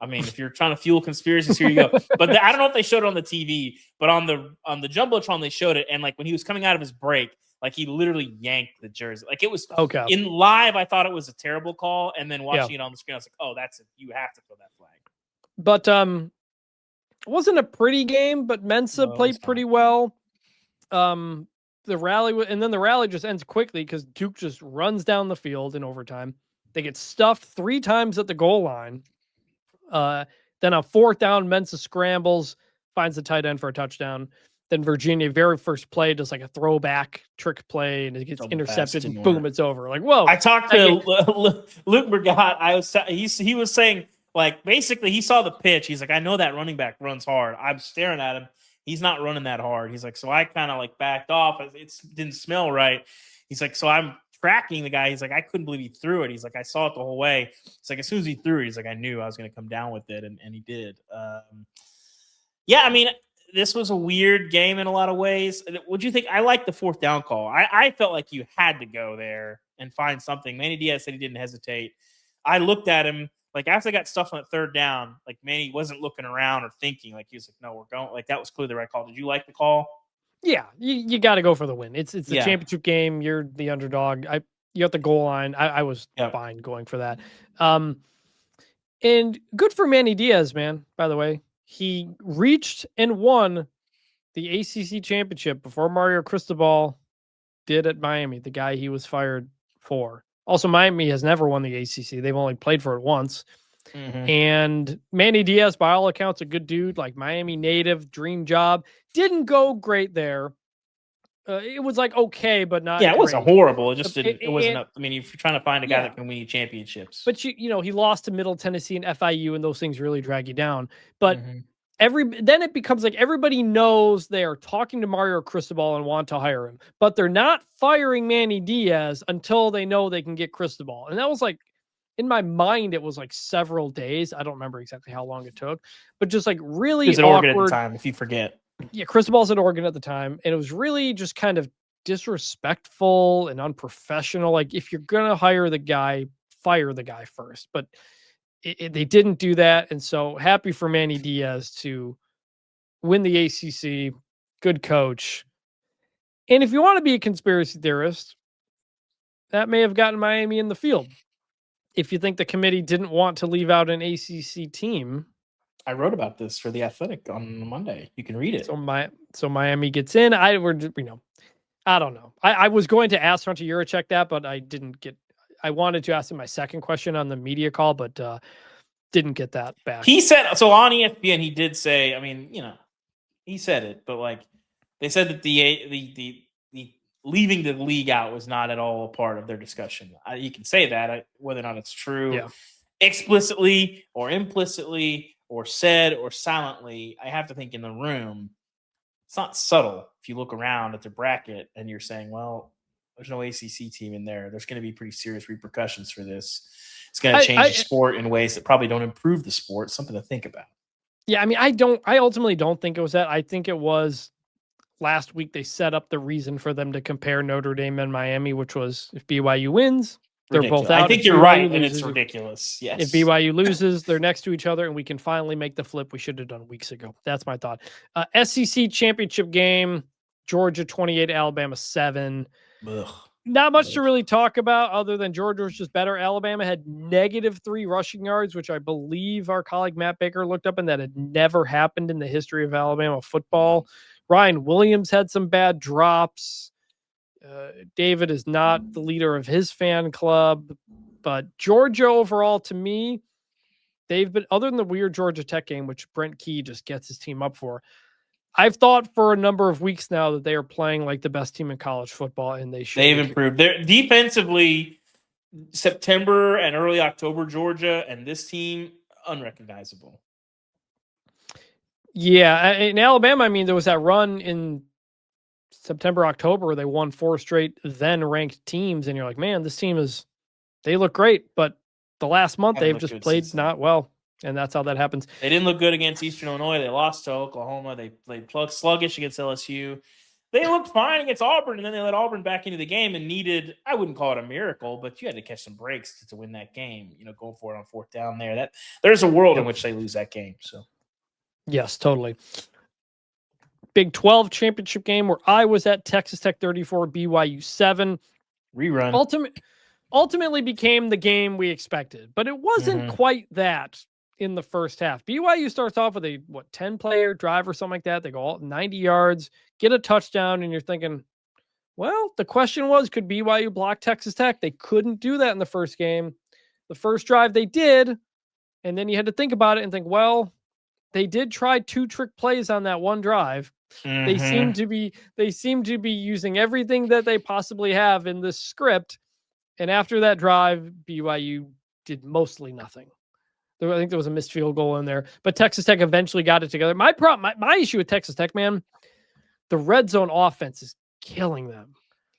I mean, if you're trying to fuel conspiracies, here you go. But I don't know if they showed it on the TV, but on the jumbotron they showed it, and like when he was coming out of his break, like he literally yanked the jersey. Like it was okay. In live, I thought it was a terrible call, and then watching it on the screen, I was like, oh, that's it. You have to throw that flag. But it wasn't a pretty game, but Mensa played pretty well. The rally, and then the rally just ends quickly because Duke just runs down the field in overtime. They get stuffed 3 times at the goal line. Then on 4th down, Mensa scrambles, finds the tight end for a touchdown. Then Virginia, very first play, does like a throwback trick play, and it gets intercepted, and boom, it's over. Like, whoa! I talked to Luke Bergat. He was saying, like, basically he saw the pitch. He's like, I know that running back runs hard. I'm staring at him. He's not running that hard. He's like, so I kind of like backed off. It didn't smell right. He's like, so I'm tracking the guy. He's like, I couldn't believe he threw it. He's like, I saw it the whole way. It's like, as soon as he threw it, he's like, I knew I was going to come down with it, and he did. Yeah, I mean, this was a weird game in a lot of ways. What do you think? I like the 4th down call. I felt like you had to go there and find something. Manny Diaz said he didn't hesitate. I looked at him, like, after they got stuff on that 3rd down, like, Manny wasn't looking around or thinking. Like, he was like, no, we're going. Like, that was clearly the right call. Did you like the call? Yeah, you got to go for the win. It's a championship game. You're the underdog. You got the goal line. I was fine going for that. And good for Manny Diaz, man, by the way. He reached and won the ACC championship before Mario Cristobal did at Miami, the guy he was fired for. Also, Miami has never won the ACC. They've only played for it once. And Manny Diaz, by all accounts, a good dude, like Miami native, dream job. Didn't go great there. It was like okay, but not. Yeah, it wasn't horrible. It just didn't. It wasn't up. I mean, if you're trying to find a guy that can win you championships, but you know, he lost to Middle Tennessee and FIU, and those things really drag you down. But then it becomes like everybody knows they are talking to Mario Cristobal and want to hire him, but they're not firing Manny Diaz until they know they can get Cristobal. And that was like, in my mind, it was like several days. I don't remember exactly how long it took, but just like really awkward. Oregon at the time, if you forget. Yeah, Cristobal's at Oregon at the time, and it was really just kind of disrespectful and unprofessional. Like, if you're gonna hire the guy, fire the guy first. But they didn't do that, and so happy for Manny Diaz to win the ACC. Good coach. And if you want to be a conspiracy theorist, that may have gotten Miami in the field. If you think the committee didn't want to leave out an ACC team. I wrote about this for The Athletic on Monday. You can read it. So Miami gets in. I don't know. I was going to ask Hunter Yurachek that, but I didn't get. I wanted to ask him my second question on the media call, but didn't get that back. He said so on ESPN. He did say. I mean, he said it, but like they said that the leaving the league out was not at all a part of their discussion. You can say that whether or not it's true, explicitly or implicitly, or said or silently. I have to think in the room, it's not subtle. If you look around at the bracket and you're saying, well, there's no ACC team in there, there's going to be pretty serious repercussions for this. It's going to change the sport in ways that probably don't improve the sport. Something to think about. Yeah, I mean, I ultimately don't think it was that. I think it was last week they set up the reason for them to compare Notre Dame and Miami, which was if BYU wins, they're both out. I think you're right, and it's ridiculous. Yes. If BYU loses, they're next to each other, and we can finally make the flip we should have done weeks ago. That's my thought. SEC championship game, Georgia 28, Alabama 7. Ugh. Not much to really talk about other than Georgia was just better. Alabama had -3 rushing yards, which I believe our colleague Matt Baker looked up, and that had never happened in the history of Alabama football. Ryan Williams had some bad drops. David is not the leader of his fan club, but Georgia overall, to me, they've been, other than the weird Georgia Tech game, which Brent Key just gets his team up for. I've thought for a number of weeks now that they are playing like the best team in college football, and they've improved. They're defensively, September and early October, Georgia and this team, unrecognizable. Yeah, in Alabama, I mean, there was that run in September, October, where they won 4 straight then ranked teams, and you're like, man, this team they look great, but the last month they've just played not well, and that's how that happens. They didn't look good against Eastern Illinois. They lost to Oklahoma. They played sluggish against LSU. They looked fine against Auburn, and then they let Auburn back into the game and needed, I wouldn't call it a miracle, but you had to catch some breaks to win that game, going for it on 4th down there. There's a world in which they lose that game. So, yes, totally. Big 12 championship game where I was at, Texas Tech 34, BYU 7. Rerun. Ultimately became the game we expected, but it wasn't quite that in the first half. BYU starts off with a 10-player drive or something like that. They go all 90 yards, get a touchdown, and you're thinking, well, the question was, could BYU block Texas Tech? They couldn't do that in the first game. The first drive they did, and then you had to think about it and think, well, they did try 2 trick plays on that one drive. They seem to be using everything that they possibly have in this script. And after that drive, BYU did mostly nothing. I think there was a missed field goal in there, but Texas Tech eventually got it together. My issue with Texas Tech, man, the red zone offense is killing them.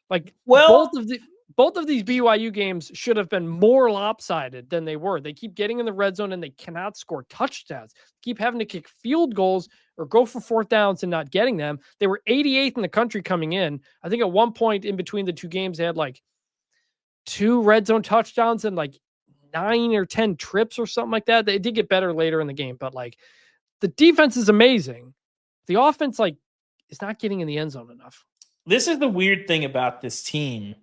Like, both of these BYU games should have been more lopsided than they were. They keep getting in the red zone and they cannot score touchdowns. Keep having to kick field goals or go for 4th downs and not getting them. They were 88th in the country coming in. I think at one point in between the 2 games, they had like 2 red zone touchdowns and like 9 or 10 trips or something like that. They did get better later in the game, but like the defense is amazing. The offense is not getting in the end zone enough. This is the weird thing about this team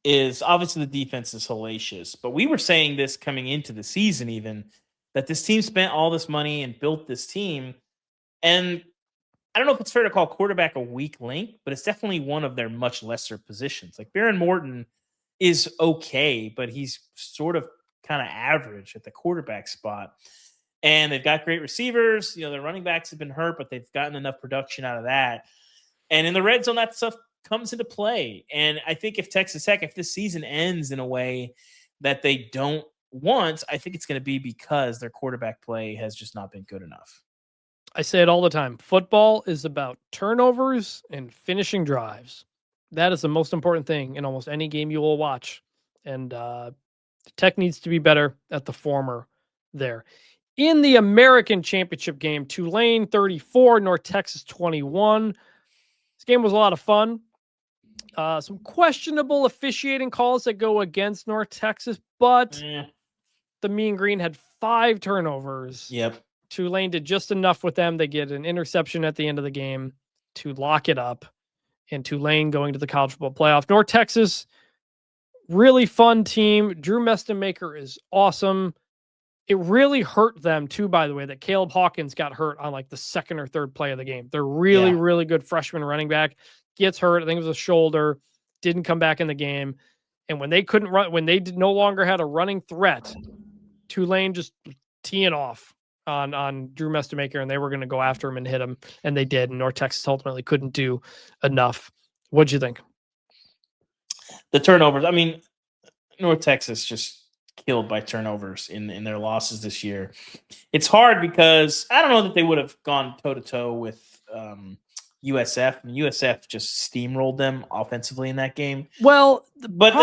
is obviously the defense is hellacious, but we were saying this coming into the season even, that this team spent all this money and built this team. And I don't know if it's fair to call quarterback a weak link, but it's definitely one of their much lesser positions. Like Baron Morton is okay, but he's sort of kind of average at the quarterback spot. And they've got great receivers. Their running backs have been hurt, but they've gotten enough production out of that. And in the red zone, that stuff comes into play. And I think if Texas Tech, if this season ends in a way that they don't want, I think it's going to be because their quarterback play has just not been good enough. I say it all the time. Football is about turnovers and finishing drives. That is the most important thing in almost any game you will watch. And Tech needs to be better at the former there. In the American Championship game, Tulane 34, North Texas 21. This game was a lot of fun. Some questionable officiating calls that go against North Texas, but the Mean Green had 5 turnovers. Yep. Tulane did just enough with them. They get an interception at the end of the game to lock it up, and Tulane going to the college football playoff. North Texas, really fun team. Drew Mestonmaker is awesome. It really hurt them too, by the way, that Caleb Hawkins got hurt on like the second or third play of the game. They're really good freshman running back. Gets hurt. I think it was a shoulder. Didn't come back in the game. And when they couldn't run, when they no longer had a running threat, Tulane just teeing off on Drew Mestonmaker, and they were going to go after him and hit him, and they did. And North Texas ultimately couldn't do enough. What'd you think? The turnovers. I mean, North Texas just killed by turnovers in their losses this year. It's hard because I don't know that they would have gone toe-to-toe with USF. I mean, USF just steamrolled them offensively in that game. Well, but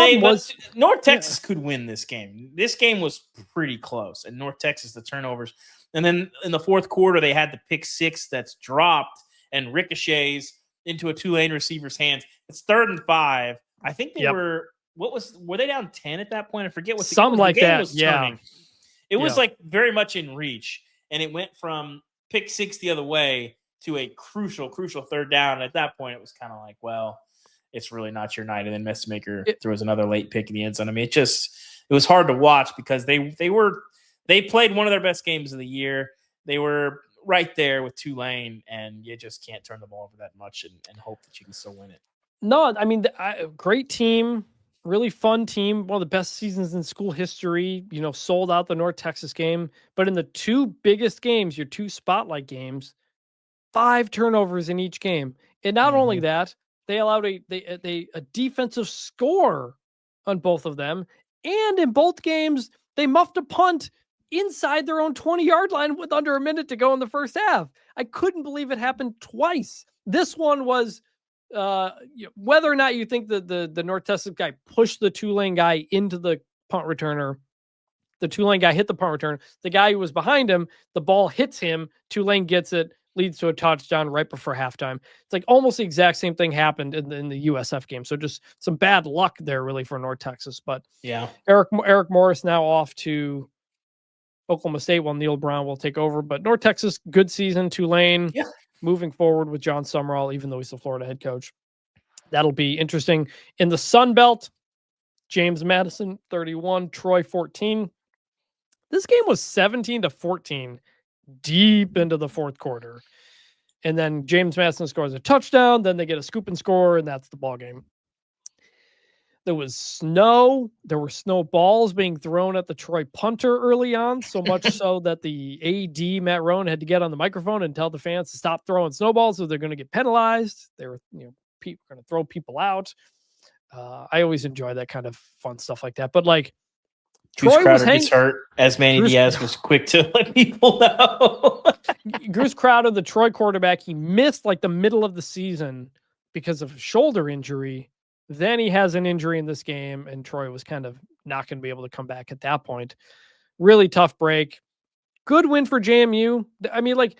North Texas could win this game. This game was pretty close, and North Texas, the turnovers. And then in the fourth quarter, they had the pick 6 that's dropped and ricochets into a Tulane receiver's hands. It's 3rd and 5. I think they were they down 10 at that point? I forget what something like that. It was like very much in reach, and it went from pick 6 the other way to a crucial 3rd down. And at that point, it was kind of like, well, it's really not your night. And then Mestonmaker throws another late pick in the end zone. I mean, it was hard to watch because they played one of their best games of the year. They were right there with Tulane, and you just can't turn the ball over that much and hope that you can still win it. No, I mean, great team, really fun team. One of the best seasons in school history, sold out the North Texas game. But in the 2 biggest games, your 2 spotlight games, 5 turnovers in each game. And not only that, they allowed a defensive score on both of them. And in both games, they muffed a punt inside their own 20-yard line with under a minute to go in the first half. I couldn't believe it happened twice. This one was whether or not you think that the North Texas guy pushed the Tulane guy into the punt returner, the Tulane guy hit the punt return. The guy who was behind him, the ball hits him. Tulane gets it, leads to a touchdown right before halftime. It's like almost the exact same thing happened in the USF game. So just some bad luck there, really, for North Texas. But yeah, Eric Morris now off to Oklahoma State while Neil Brown will take over. But North Texas, good season. Tulane moving forward with John Summerall, even though he's the Florida head coach. That'll be interesting. In the Sun Belt, James Madison 31, Troy 14. This game was 17-14 deep into the fourth quarter. And then James Madison scores a touchdown. Then they get a scoop and score, and that's the ball game. There was snow. There were snowballs being thrown at the Troy punter early on, so much so that the AD, Matt Rowan, had to get on the microphone and tell the fans to stop throwing snowballs or they're going to get penalized. They were, people going to throw people out. I always enjoy that kind of fun stuff like that. But like, Goose Crowder gets hurt, as Manny Diaz was quick to let people know. Goose Crowder, the Troy quarterback, he missed like the middle of the season because of a shoulder injury. Then he has an injury in this game, and Troy was kind of not going to be able to come back at that point. Really tough break. Good win for JMU. I mean, like,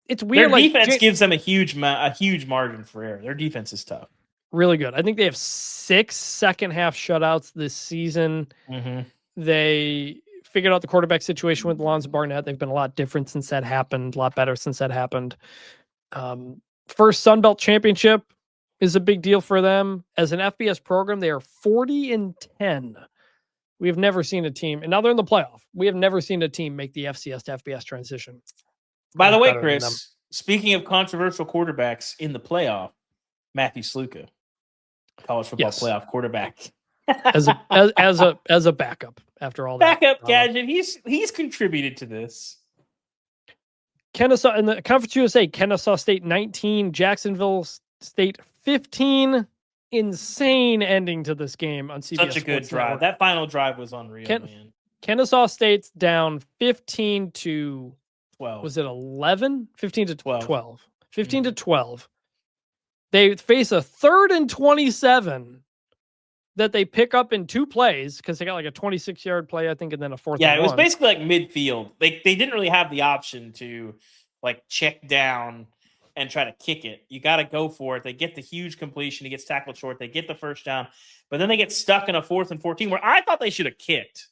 it's weird. Their defense gives them a huge margin for error. Their defense is tough. Really good. I think they have 6 second-half shutouts this season. Mm-hmm. They figured out the quarterback situation with Alonzo Barnett. They've been a lot different since that happened, a lot better since that happened. First Sun Belt championship is a big deal for them. As an FBS program, they are 40-10. We have never seen a team, and now they're in the playoff. We have never seen a team make the FCS to FBS transition. By the way, Chris, speaking of controversial quarterbacks in the playoff, Matthew Sluka, college football playoff quarterback. as a backup after all that. Backup gadget. He's contributed to this. Kennesaw in the Conference USA, Kennesaw State 19, Jacksonville State 15. Insane ending to this game on CBS. Such a good drive. Network. That final drive was unreal, man. Kennesaw State's down 15-12. Was it 11? 15-12. 15-12. They face a 3rd and 27 that they pick up in 2 plays because they got like a 26-yard play, I think, and then a 4th. Yeah, it was basically like midfield. They didn't really have the option to like check down and try to kick it. You got to go for it. They get the huge completion. He gets tackled short. They get the first down, but then they get stuck in a 4th and 14 where I thought they should have kicked.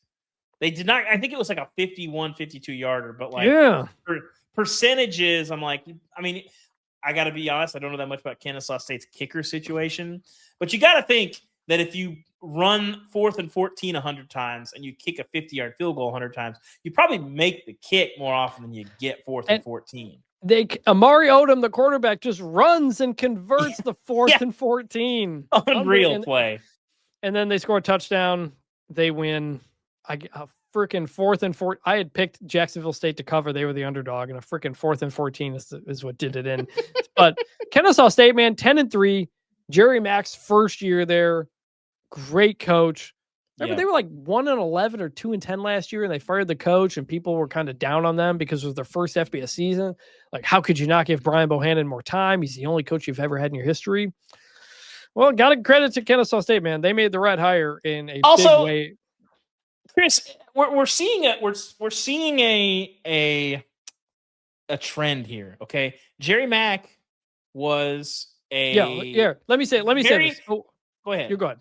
They did not. I think it was like a 51, 52-yarder, but like for percentages, I'm like, I mean, I got to be honest. I don't know that much about Kennesaw State's kicker situation, but you got to think that if you run 4th and 14 100 times and you kick a 50-yard field goal 100 times, you probably make the kick more often than you get 4th and 14. Amari Odom, the quarterback, just runs and converts the 4th and 14. Unreal play. And then they score a touchdown. They win. A freaking 4th and 14. I had picked Jacksonville State to cover. They were the underdog, and a freaking 4th and 14 is what did it in. But Kennesaw State, man, 10-3. Jerry Mack's first year there. Great coach. Remember, they were like 1-11 or 2-10 last year, and they fired the coach, and people were kind of down on them because it was their first FBS season. Like, how could you not give Brian Bohannon more time? He's the only coach you've ever had in your history. Well, got to credit to Kennesaw State, man. They made the right hire in a big way. Chris, we're seeing a trend here. Okay, Jerry Mack was yeah. Let me say this. Oh, go ahead. You're good.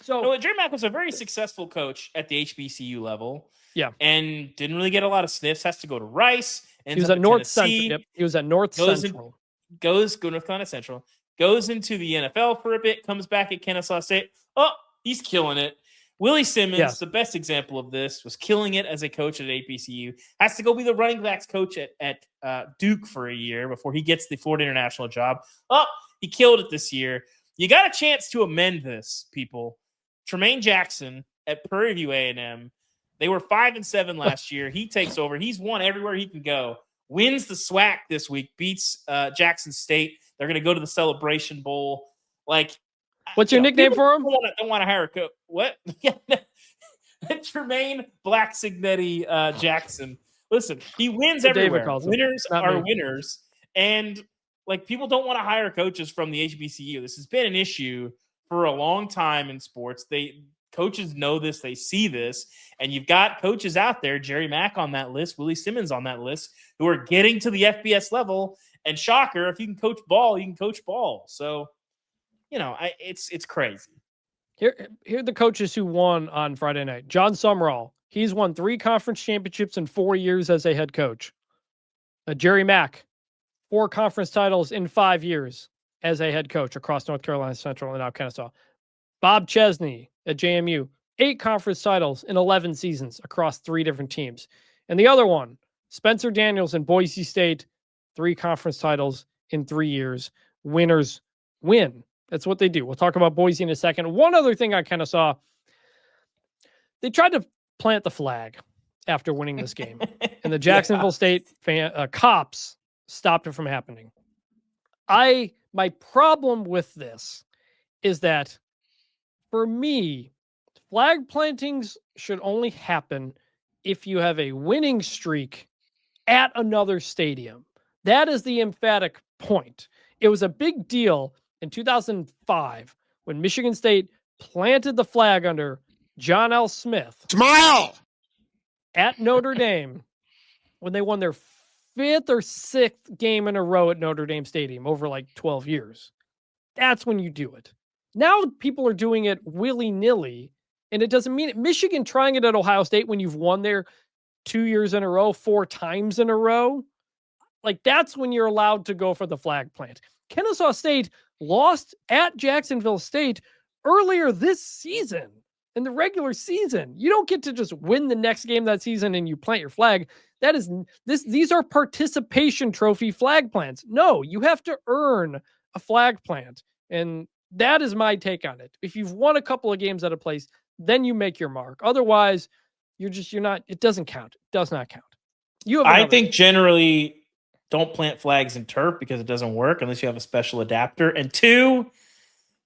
So Jerry Mack was a very successful coach at the HBCU level. Yeah, and didn't really get a lot of sniffs. Has to go to Rice. He was at North Central. Yep. He was at North Central. Goes North Carolina Central. Goes into the NFL for a bit. Comes back at Kennesaw State. Oh, he's killing it. Willie Simmons, the best example of this, was killing it as a coach at HBCU. Has to go be the running backs coach at Duke for a year before he gets the Florida International job. Oh, he killed it this year. You got a chance to amend this, people. Tremaine Jackson at Prairie View A&M. They were 5-7 last year. He takes over. He's won everywhere he can go. Wins the SWAC this week. Beats Jackson State. They're going to go to the Celebration Bowl. Like, what's your nickname for him? Don't want to hire a coach. What? Tremaine Black Signetti Jackson. Listen, he wins everywhere. Winners are winners. And like, people don't want to hire coaches from the HBCU. This has been an issue for a long time in sports. Coaches know this. They see this. And you've got coaches out there, Jerry Mack on that list, Willie Simmons on that list, who are getting to the FBS level. And shocker, if you can coach ball, you can coach ball. So, it's crazy. Here are the coaches who won on Friday night. John Summerall. He's won 3 conference championships in 4 years as a head coach. Jerry Mack, 4 conference titles in 5 years as a head coach across North Carolina Central and now Kennesaw. Bob Chesney at JMU, 8 conference titles in 11 seasons across 3 different teams. And the other one, Spencer Daniels in Boise State, 3 conference titles in 3 years. Winners win. That's what they do. We'll talk about Boise in a second. One other thing I kind of saw, they tried to plant the flag after winning this game, and the Jacksonville State cops stopped it from happening. My problem with this is that, for me, flag plantings should only happen if you have a winning streak at another stadium. That is the emphatic point. It was a big deal in 2005 when Michigan State planted the flag under John L. Smith. Smile! At Notre Dame when they won their 5th or 6th game in a row at Notre Dame Stadium over like 12 years. That's when you do it. Now people are doing it willy-nilly, and it doesn't mean it. Michigan trying it at Ohio State when you've won there 2 years in a row, 4 times in a row. Like, that's when you're allowed to go for the flag plant. Kennesaw State lost at Jacksonville State earlier this season in the regular season. You don't get to just win the next game that season and you plant your flag. These are participation trophy flag plants. No, you have to earn a flag plant. And that is my take on it. If you've won a couple of games at a place, then you make your mark. Otherwise, you're not, it doesn't count. It does not count. I think generally don't plant flags in turf because it doesn't work unless you have a special adapter. And 2,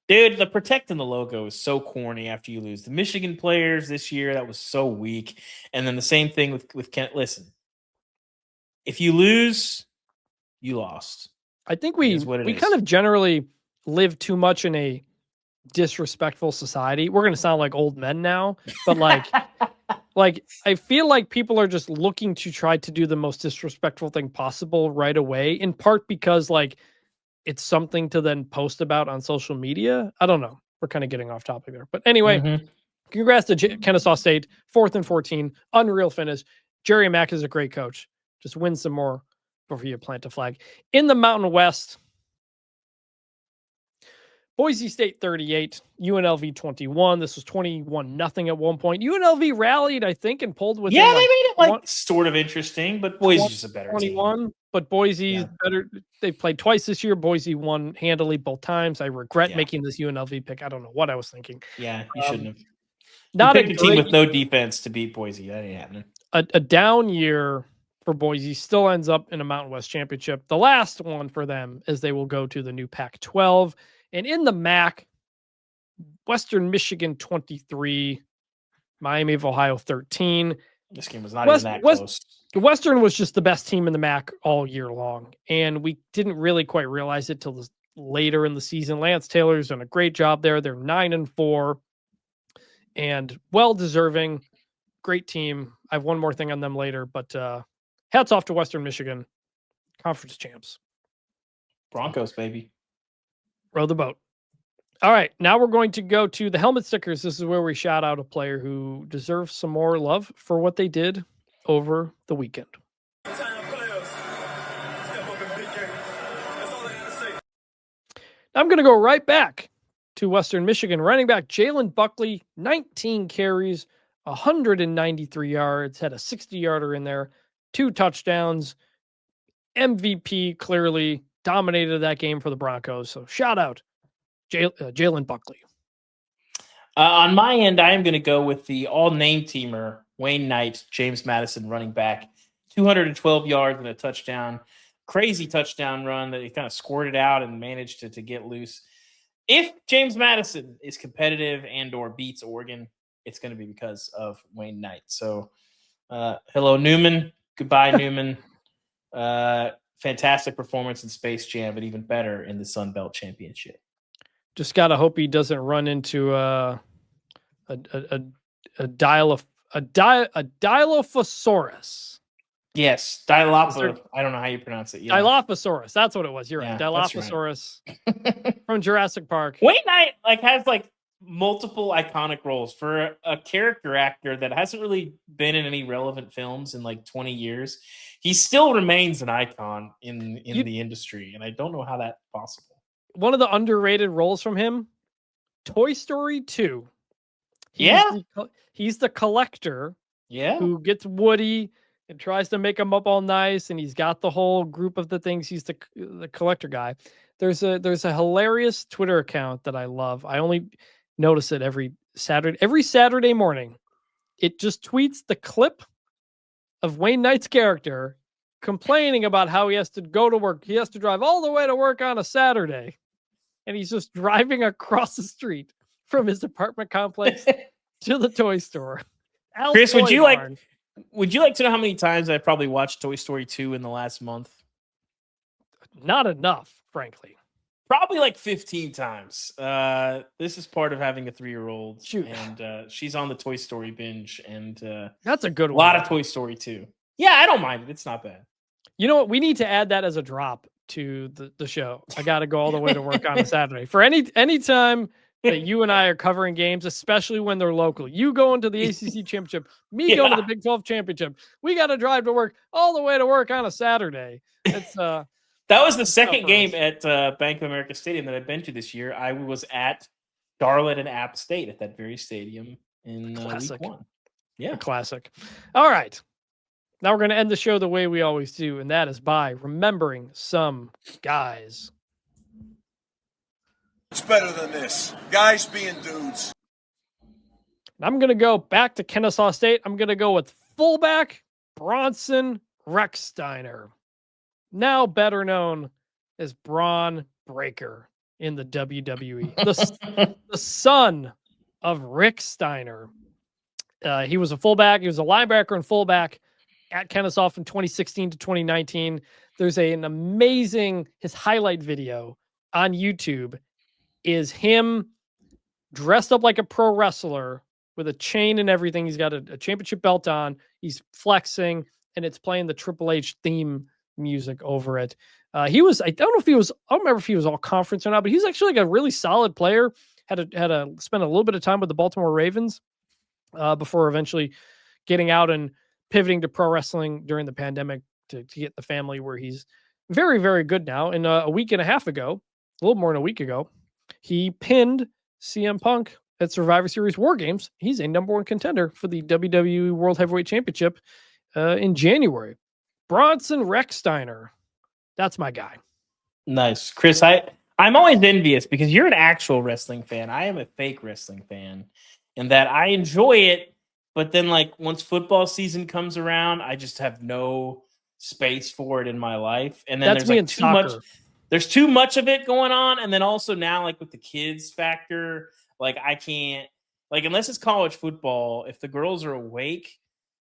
dude, the protecting the logo is so corny after you lose. The Michigan players this year, that was so weak. And then the same thing with Kent. Listen, if you lose, you lost. I think we kind of generally live too much in a disrespectful society. We're going to sound like old men now, but like I feel like people are just looking to try to do the most disrespectful thing possible right away, in part because like it's something to then post about on social media. I don't know. We're kind of getting off topic there. But anyway, congrats to Kennesaw State, 4th and 14, unreal finish. Jerry Mack is a great coach. Just win some more before you plant a flag. In the Mountain West, Boise State 38, UNLV 21. This was 21-0 at one point. UNLV rallied, I think, and pulled with. Yeah, they made it like sort of interesting, but Boise's just a better 21, team. But Boise's better. They played twice this year. Boise won handily both times. I regret making this UNLV pick. I don't know what I was thinking. Yeah, you shouldn't have. Not a team with no defense to beat Boise. That ain't happening. A down year for Boise, still ends up in a Mountain West championship. The last one for them is they will go to the new Pac-12. And in the MAC, Western Michigan 23, Miami of Ohio 13. This game was not even that close. Western was just the best team in the MAC all year long, and we didn't really quite realize it till later in the season. Lance Taylor's done a great job there. They're 9-4, and well-deserving. Great team. I have one more thing on them later, but hats off to Western Michigan, conference champs. Broncos, baby. Row the boat. All right, now we're going to go to the helmet stickers. This is where we shout out a player who deserves some more love for what they did over the weekend. I'm going to go right back to Western Michigan. Running back Jalen Buckley, 19 carries, 193 yards, had a 60-yarder in there, 2 touchdowns. MVP clearly dominated that game for the Broncos. So shout out Jalen Buckley. On my end, I am going to go with the all-name teamer, Wayne Knight, James Madison running back, 212 yards and a touchdown. Crazy touchdown run that he kind of squirted out and managed to get loose. If James Madison is competitive and or beats Oregon, it's going to be because of Wayne Knight. So hello, Newman. Goodbye, Newman. Fantastic performance in Space Jam, but even better in the Sun Belt Championship. Just gotta hope he doesn't run into a Dilophosaurus. Yes, Dilophosaurus. I don't know how you pronounce it. Yeah. Dilophosaurus. That's what it was. You're right. Dilophosaurus from Jurassic Park. Wayne Knight has multiple iconic roles for a character actor that hasn't really been in any relevant films in 20 years. He still remains an icon in the industry, and I don't know how that's possible. One of the underrated roles from him, Toy Story 2. He's the collector who gets Woody and tries to make him up all nice, and he's got the whole group of the things. He's the collector guy. There's a hilarious Twitter account that I love. I only notice it every Saturday morning. It just tweets the clip of Wayne Knight's character complaining about how he has to go to work. He has to drive all the way to work on a Saturday, and he's just driving across the street from his apartment complex to the toy store. Chris, would you like to know how many times I've probably watched Toy Story 2 in the last month? Not enough, frankly. Probably 15 times. This is part of having a 3-year-old. Shoot. And she's on the Toy Story binge. And that's a good one. A lot of Toy Story 2. Yeah, I don't mind it. It's not bad. You know what? We need to add that as a drop to the show. I got to go all the way to work on a Saturday. For any time that you and I are covering games, especially when they're local. You going to the ACC championship, me going to the Big 12 championship. We got to drive to work all the way to work on a Saturday. It's that was the second game at Bank of America Stadium that I've been to this year. I was at Charlotte and App State at that very stadium in week 1. Yeah, a classic. All right. Now we're going to end the show the way we always do, and that is by remembering some guys. It's better than this. Guys being dudes. I'm going to go back to Kennesaw State. I'm going to go with fullback Bronson Rechsteiner, now better known as Braun Breaker in the WWE. The son of Rick Steiner. He was a fullback. He was a linebacker and fullback at Kennesaw from 2016 to 2019. There's an amazing, his highlight video on YouTube is him dressed up like a pro wrestler with a chain and everything. He's got a championship belt on. He's flexing, and it's playing the Triple H theme music over it. He was, I don't remember if he was all conference or not, but he's actually like a really solid player. Had to spend a little bit of time with the Baltimore Ravens before eventually getting out and pivoting to pro wrestling during the pandemic to get the family where he's very, very good now. And a week and a half ago, a little more than a week ago, he pinned CM Punk at Survivor Series War Games. He's a #1 contender for the WWE World Heavyweight Championship in January. Bronson Rechsteiner. That's my guy. Nice. Chris, I'm always envious because you're an actual wrestling fan. I am a fake wrestling fan in that I enjoy it, but then like once football season comes around, I just have no space for it in my life. And then That's me in soccer. There's too much of it going on. And then also now like with the kids factor, like I can't, like unless it's college football, if the girls are awake,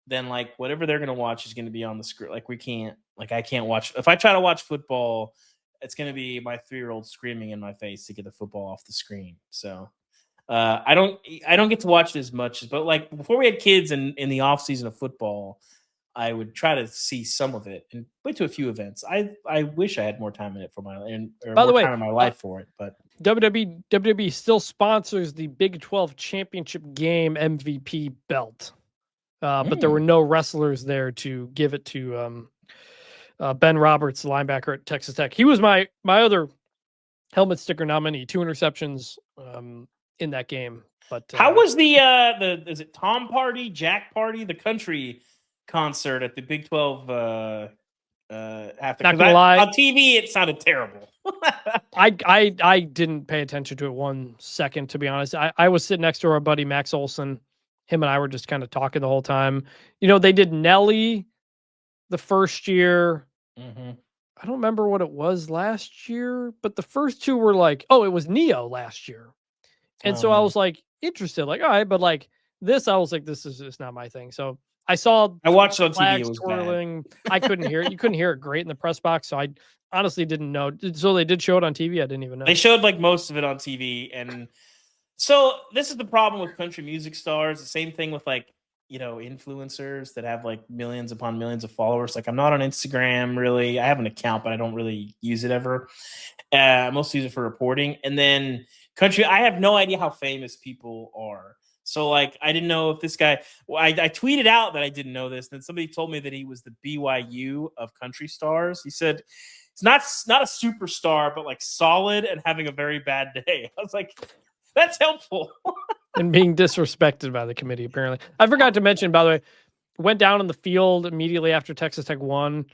then like whatever they're going to watch is going to be on the screen. Like I can't watch. If I try to watch football, it's going to be my 3-year-old screaming in my face to get the football off the screen. So I don't get to watch it as much, but like before we had kids in the off season of football, I would try to see some of it and went to a few events. I wish I had more time in it for time in my life for it, but WWE still sponsors the Big 12 championship game MVP belt. But there were no wrestlers there to give it to Ben Roberts, the linebacker at Texas Tech. He was my other helmet sticker nominee, 2 interceptions in that game. But how was the is it Tom Party, Jack Party, the country concert at the Big 12 after? Not gonna lie. On TV it sounded terrible. I didn't pay attention to it 1 second, to be honest. I was sitting next to our buddy Max Olson. Him and I were just kind of talking the whole time. You know, they did Nelly the first year. Mm-hmm. I don't remember what it was last year, but the first 2 were like, oh, it was Neo last year. And so I was like interested, like, all right, but like this, I was like, this is just not my thing. So I watched it on TV. It was twirling. I couldn't hear it. You couldn't hear it great in the press box. So I honestly didn't know. So they did show it on TV. I didn't even know. They showed like most of it on TV. And so this is the problem with country music stars. The same thing with like, you know, influencers that have like millions upon millions of followers. Like I'm not on Instagram really. I have an account, but I don't really use it ever. I mostly use it for reporting. And then country, I have no idea how famous people are. So like, I didn't know if this guy, I tweeted out that I didn't know this. And then somebody told me that he was the BYU of country stars. He said, it's not a superstar, but like solid and having a very bad day. I was like, that's helpful. And being disrespected by the committee, apparently. I forgot to mention, by the way, went down on the field immediately after Texas Tech won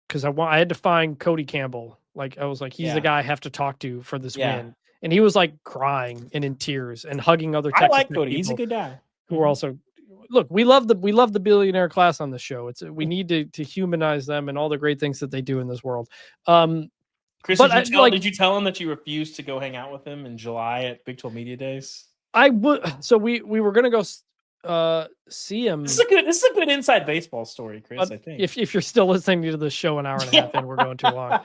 because I had to find Cody Campbell. Like, I was like, he's the guy I have to talk to for this win. And he was like crying and in tears and hugging other Texas Tech Cody. people. He's a good guy. Who are also, look, we love the billionaire class on the show. We need to humanize them and all the great things that they do in this world. Chris, did you tell him that you refused to go hang out with him in July at Big 12 Media Days? I would. So we were gonna go see him. This is a good inside baseball story, Chris. I think if you're still listening to the show an hour and a half in, we're going too long.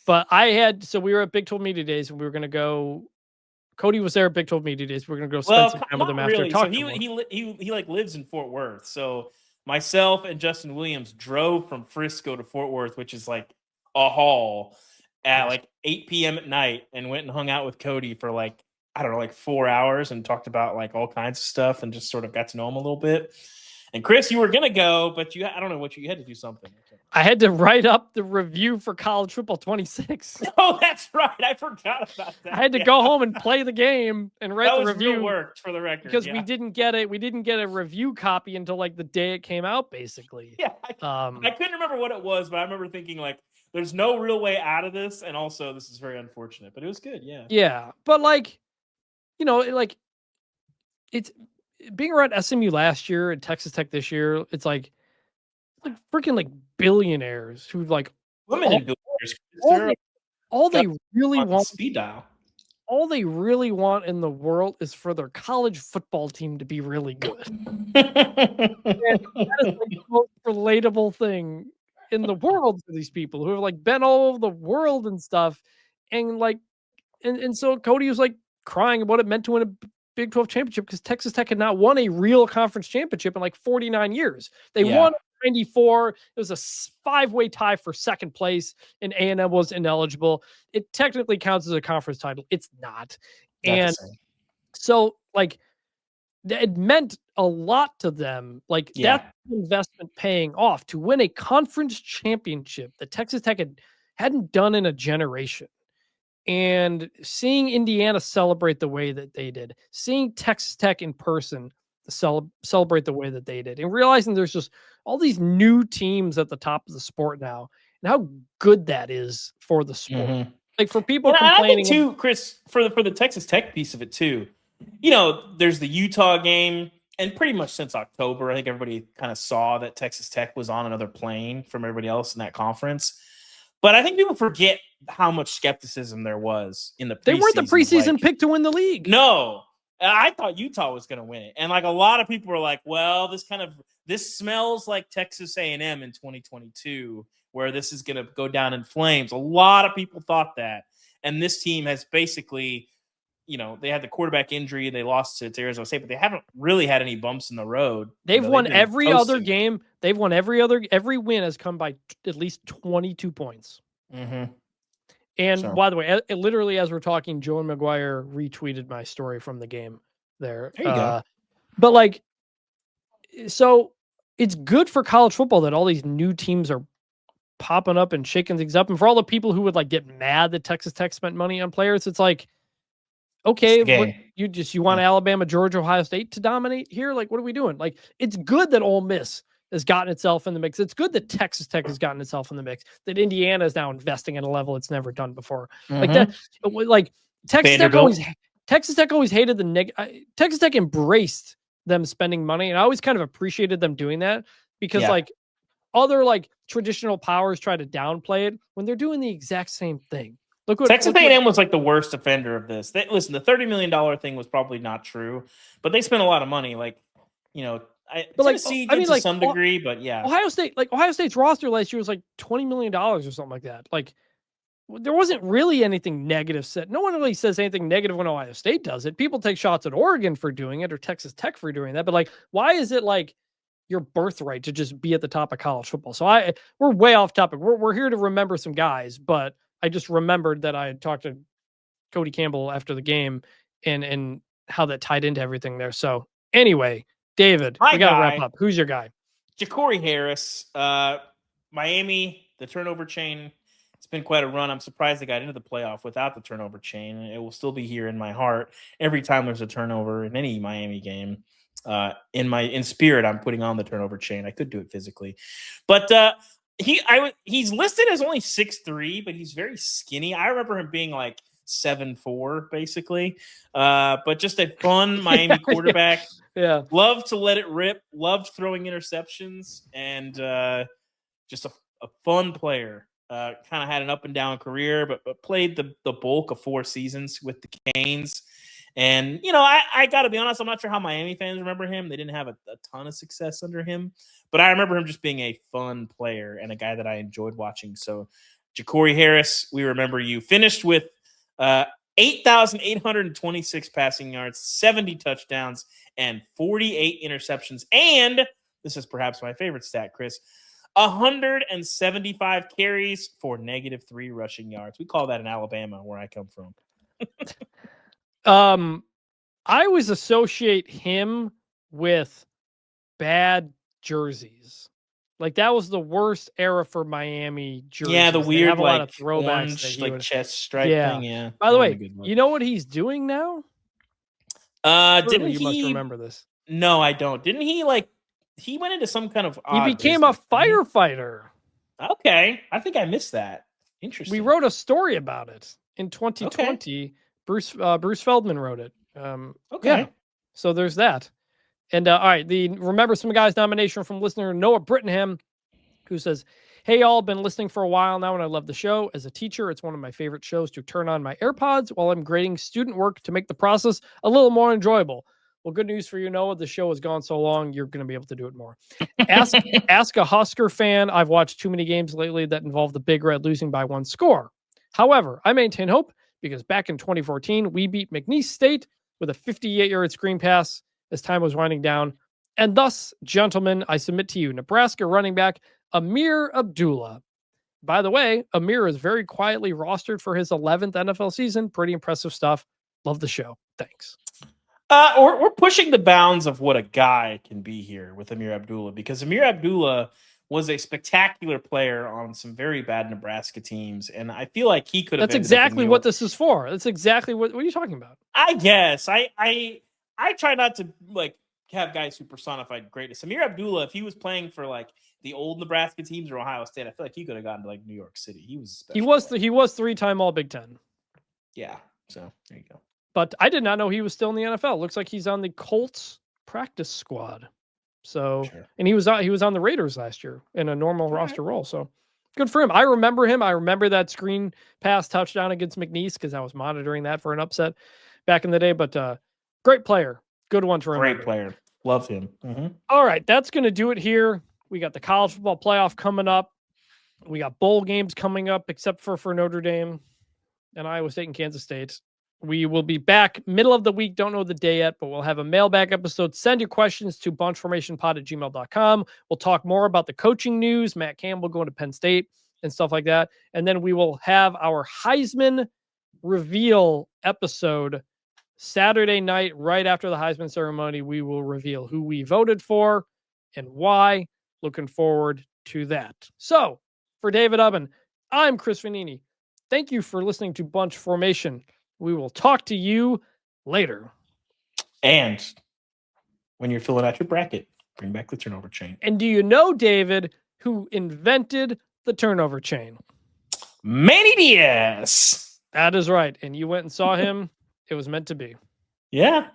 But we were at Big 12 Media Days and we were gonna go. Cody was there at Big 12 Media Days. We were gonna go spend some time with him after. So he like lives in Fort Worth. So myself and Justin Williams drove from Frisco to Fort Worth, which is like a haul, at like 8 p.m. at night, and went and hung out with Cody for like, I don't know, like 4 hours and talked about like all kinds of stuff and just sort of got to know him a little bit. And Chris, you were going to go, but I don't know what you had to do something. I had to write up the review for College Football 26. Oh, that's right. I forgot about that. I had to go home and play the game and write the review. Real work for the record. Because we didn't get a review copy until like the day it came out, basically. Yeah. I couldn't remember what it was, but I remember thinking like, there's no real way out of this. And also this is very unfortunate, but it was good. Yeah. Yeah. But like, you know, like it's being around SMU last year and Texas Tech this year. It's like freaking like billionaires who like limited billionaires. All they really want speed dial. All they really want in the world is for their college football team to be really good. That is like the most relatable thing in the world for these people who have like been all over the world and stuff. And like, and so Cody was like crying about what it meant to win a Big 12 championship because Texas Tech had not won a real conference championship in like 49 years. They won in 94. It was a 5-way tie for second place, and A&M was ineligible. It technically counts as a conference title. It's not. And so, like, it meant a lot to them. Like, that investment paying off to win a conference championship that Texas Tech hadn't done in a generation. And seeing Indiana celebrate the way that they did, seeing Texas Tech in person celebrate the way that they did, and realizing there's just all these new teams at the top of the sport now, and how good that is for the sport. Mm-hmm. Like, for people complaining, I think too, Chris, for the Texas Tech piece of it too. There's the Utah game, and pretty much since October, I think everybody kind of saw that Texas Tech was on another plane from everybody else in that conference. But I think people forget how much skepticism there was in the preseason. They weren't the preseason pick to win the league. No. I thought Utah was going to win it. And like a lot of people were like, well, this smells like Texas A&M in 2022, where this is going to go down in flames. A lot of people thought that. And this team has basically, they had the quarterback injury. They lost to Arizona State, but they haven't really had any bumps in the road. They've won every other game. They've won every win has come by at least 22 points. Mm-hmm. And by the way, literally as we're talking, Joe and McGuire retweeted my story from the game there. There you go. But like, so it's good for college football that all these new teams are popping up and shaking things up. And for all the people who would like get mad that Texas Tech spent money on players, it's like, okay, you want Alabama, Georgia, Ohio State to dominate here? Like, what are we doing? Like, it's good that Ole Miss has gotten itself in the mix. It's good that Texas Tech has gotten itself in the mix, that Indiana is now investing at a level it's never done before. Mm-hmm. Like that, like Texas Tech always hated Texas Tech embraced them spending money. And I always kind of appreciated them doing that because like other like traditional powers try to downplay it when they're doing the exact same thing. Texas A&M was like the worst offender of this. Listen, the $30 million thing was probably not true, but they spent a lot of money. Like, Tennessee did to some degree, but yeah. Ohio State's roster last year was like $20 million or something like that. Like, there wasn't really anything negative said. No one really says anything negative when Ohio State does it. People take shots at Oregon for doing it or Texas Tech for doing that. But like, why is it like your birthright to just be at the top of college football? So we're way off topic. We're here to remember some guys, but I just remembered that I had talked to Cody Campbell after the game and how that tied into everything there. So anyway, David, we got to wrap up. Who's your guy? Ja'Cory Harris, Miami, the turnover chain. It's been quite a run. I'm surprised they got into the playoff without the turnover chain. It will still be here in my heart every time there's a turnover in any Miami game. In spirit, I'm putting on the turnover chain. I could do it physically, but he's listed as only 6'3", but he's very skinny. I remember him being like 7'4", basically. But just a fun Miami quarterback. Yeah. Loved to let it rip. Loved throwing interceptions, and just a fun player. Kind of had an up and down career, but played the bulk of 4 seasons with the Canes. And, I got to be honest, I'm not sure how Miami fans remember him. They didn't have a ton of success under him. But I remember him just being a fun player and a guy that I enjoyed watching. So, Ja'Cory Harris, we remember you. Finished with 8,826 passing yards, 70 touchdowns, and 48 interceptions. And, this is perhaps my favorite stat, Chris, 175 carries for -3 rushing yards. We call that in Alabama, where I come from. I always associate him with bad jerseys. Like, that was the worst era for Miami jerseys. Yeah, the weird, like, like, throwbacks, orange, chest stripe thing. Yeah. By the way, you know what he's doing now? Didn't you must remember this. No, I don't. Didn't he he went into some kind of he became a firefighter. Okay. I think I missed that. Interesting. We wrote a story about it in 2020. Okay. Bruce Feldman wrote it. Okay. Yeah. So there's that. And all right, the Remember Some Guys nomination from listener Noah Brittenham, who says, "Hey, y'all, been listening for a while now, and I love the show. As a teacher, it's one of my favorite shows to turn on my AirPods while I'm grading student work to make the process a little more enjoyable. Well, good news for you, Noah. The show has gone so long, you're going to be able to do it more. Ask a Husker fan. I've watched too many games lately that involve the Big Red losing by 1 score. However, I maintain hope because back in 2014, we beat McNeese State with a 58-yard screen pass as time was winding down. And thus, gentlemen, I submit to you, Nebraska running back Ameer Abdullah. By the way, Ameer is very quietly rostered for his 11th NFL season. Pretty impressive stuff. Love the show. Thanks. We're pushing the bounds of what a guy can be here with Ameer Abdullah, because Ameer Abdullah was a spectacular player on some very bad Nebraska teams, and I feel like he could have. That's exactly what this is for. That's exactly what are you talking about? I guess I try not to like have guys who personified greatness. Ameer Abdullah, if he was playing for like the old Nebraska teams or Ohio State, I feel like he could have gotten to like New York City. He was he was 3-time All Big Ten. Yeah, so there you go. But I did not know he was still in the NFL. Looks like he's on the Colts practice squad. So, sure. And he was on the Raiders last year in a normal roster role. So good for him. I remember him. I remember that screen pass touchdown against McNeese because I was monitoring that for an upset back in the day. But great player. Good one to remember. Great player. Love him. Mm-hmm. All right. That's going to do it here. We got the college football playoff coming up. We got bowl games coming up, except for Notre Dame and Iowa State and Kansas State. We will be back middle of the week. Don't know the day yet, but we'll have a mailbag episode. Send your questions to bunchformationpod@gmail.com. We'll talk more about the coaching news, Matt Campbell going to Penn State and stuff like that. And then we will have our Heisman reveal episode Saturday night, right after the Heisman ceremony. We will reveal who we voted for and why. Looking forward to that. So for David Ubben, I'm Chris Vannini. Thank you for listening to Bunch Formation. We will talk to you later. And when you're filling out your bracket, bring back the turnover chain. And do you know, David, who invented the turnover chain? Manny Diaz. That is right. And you went and saw him. It was meant to be. Yeah.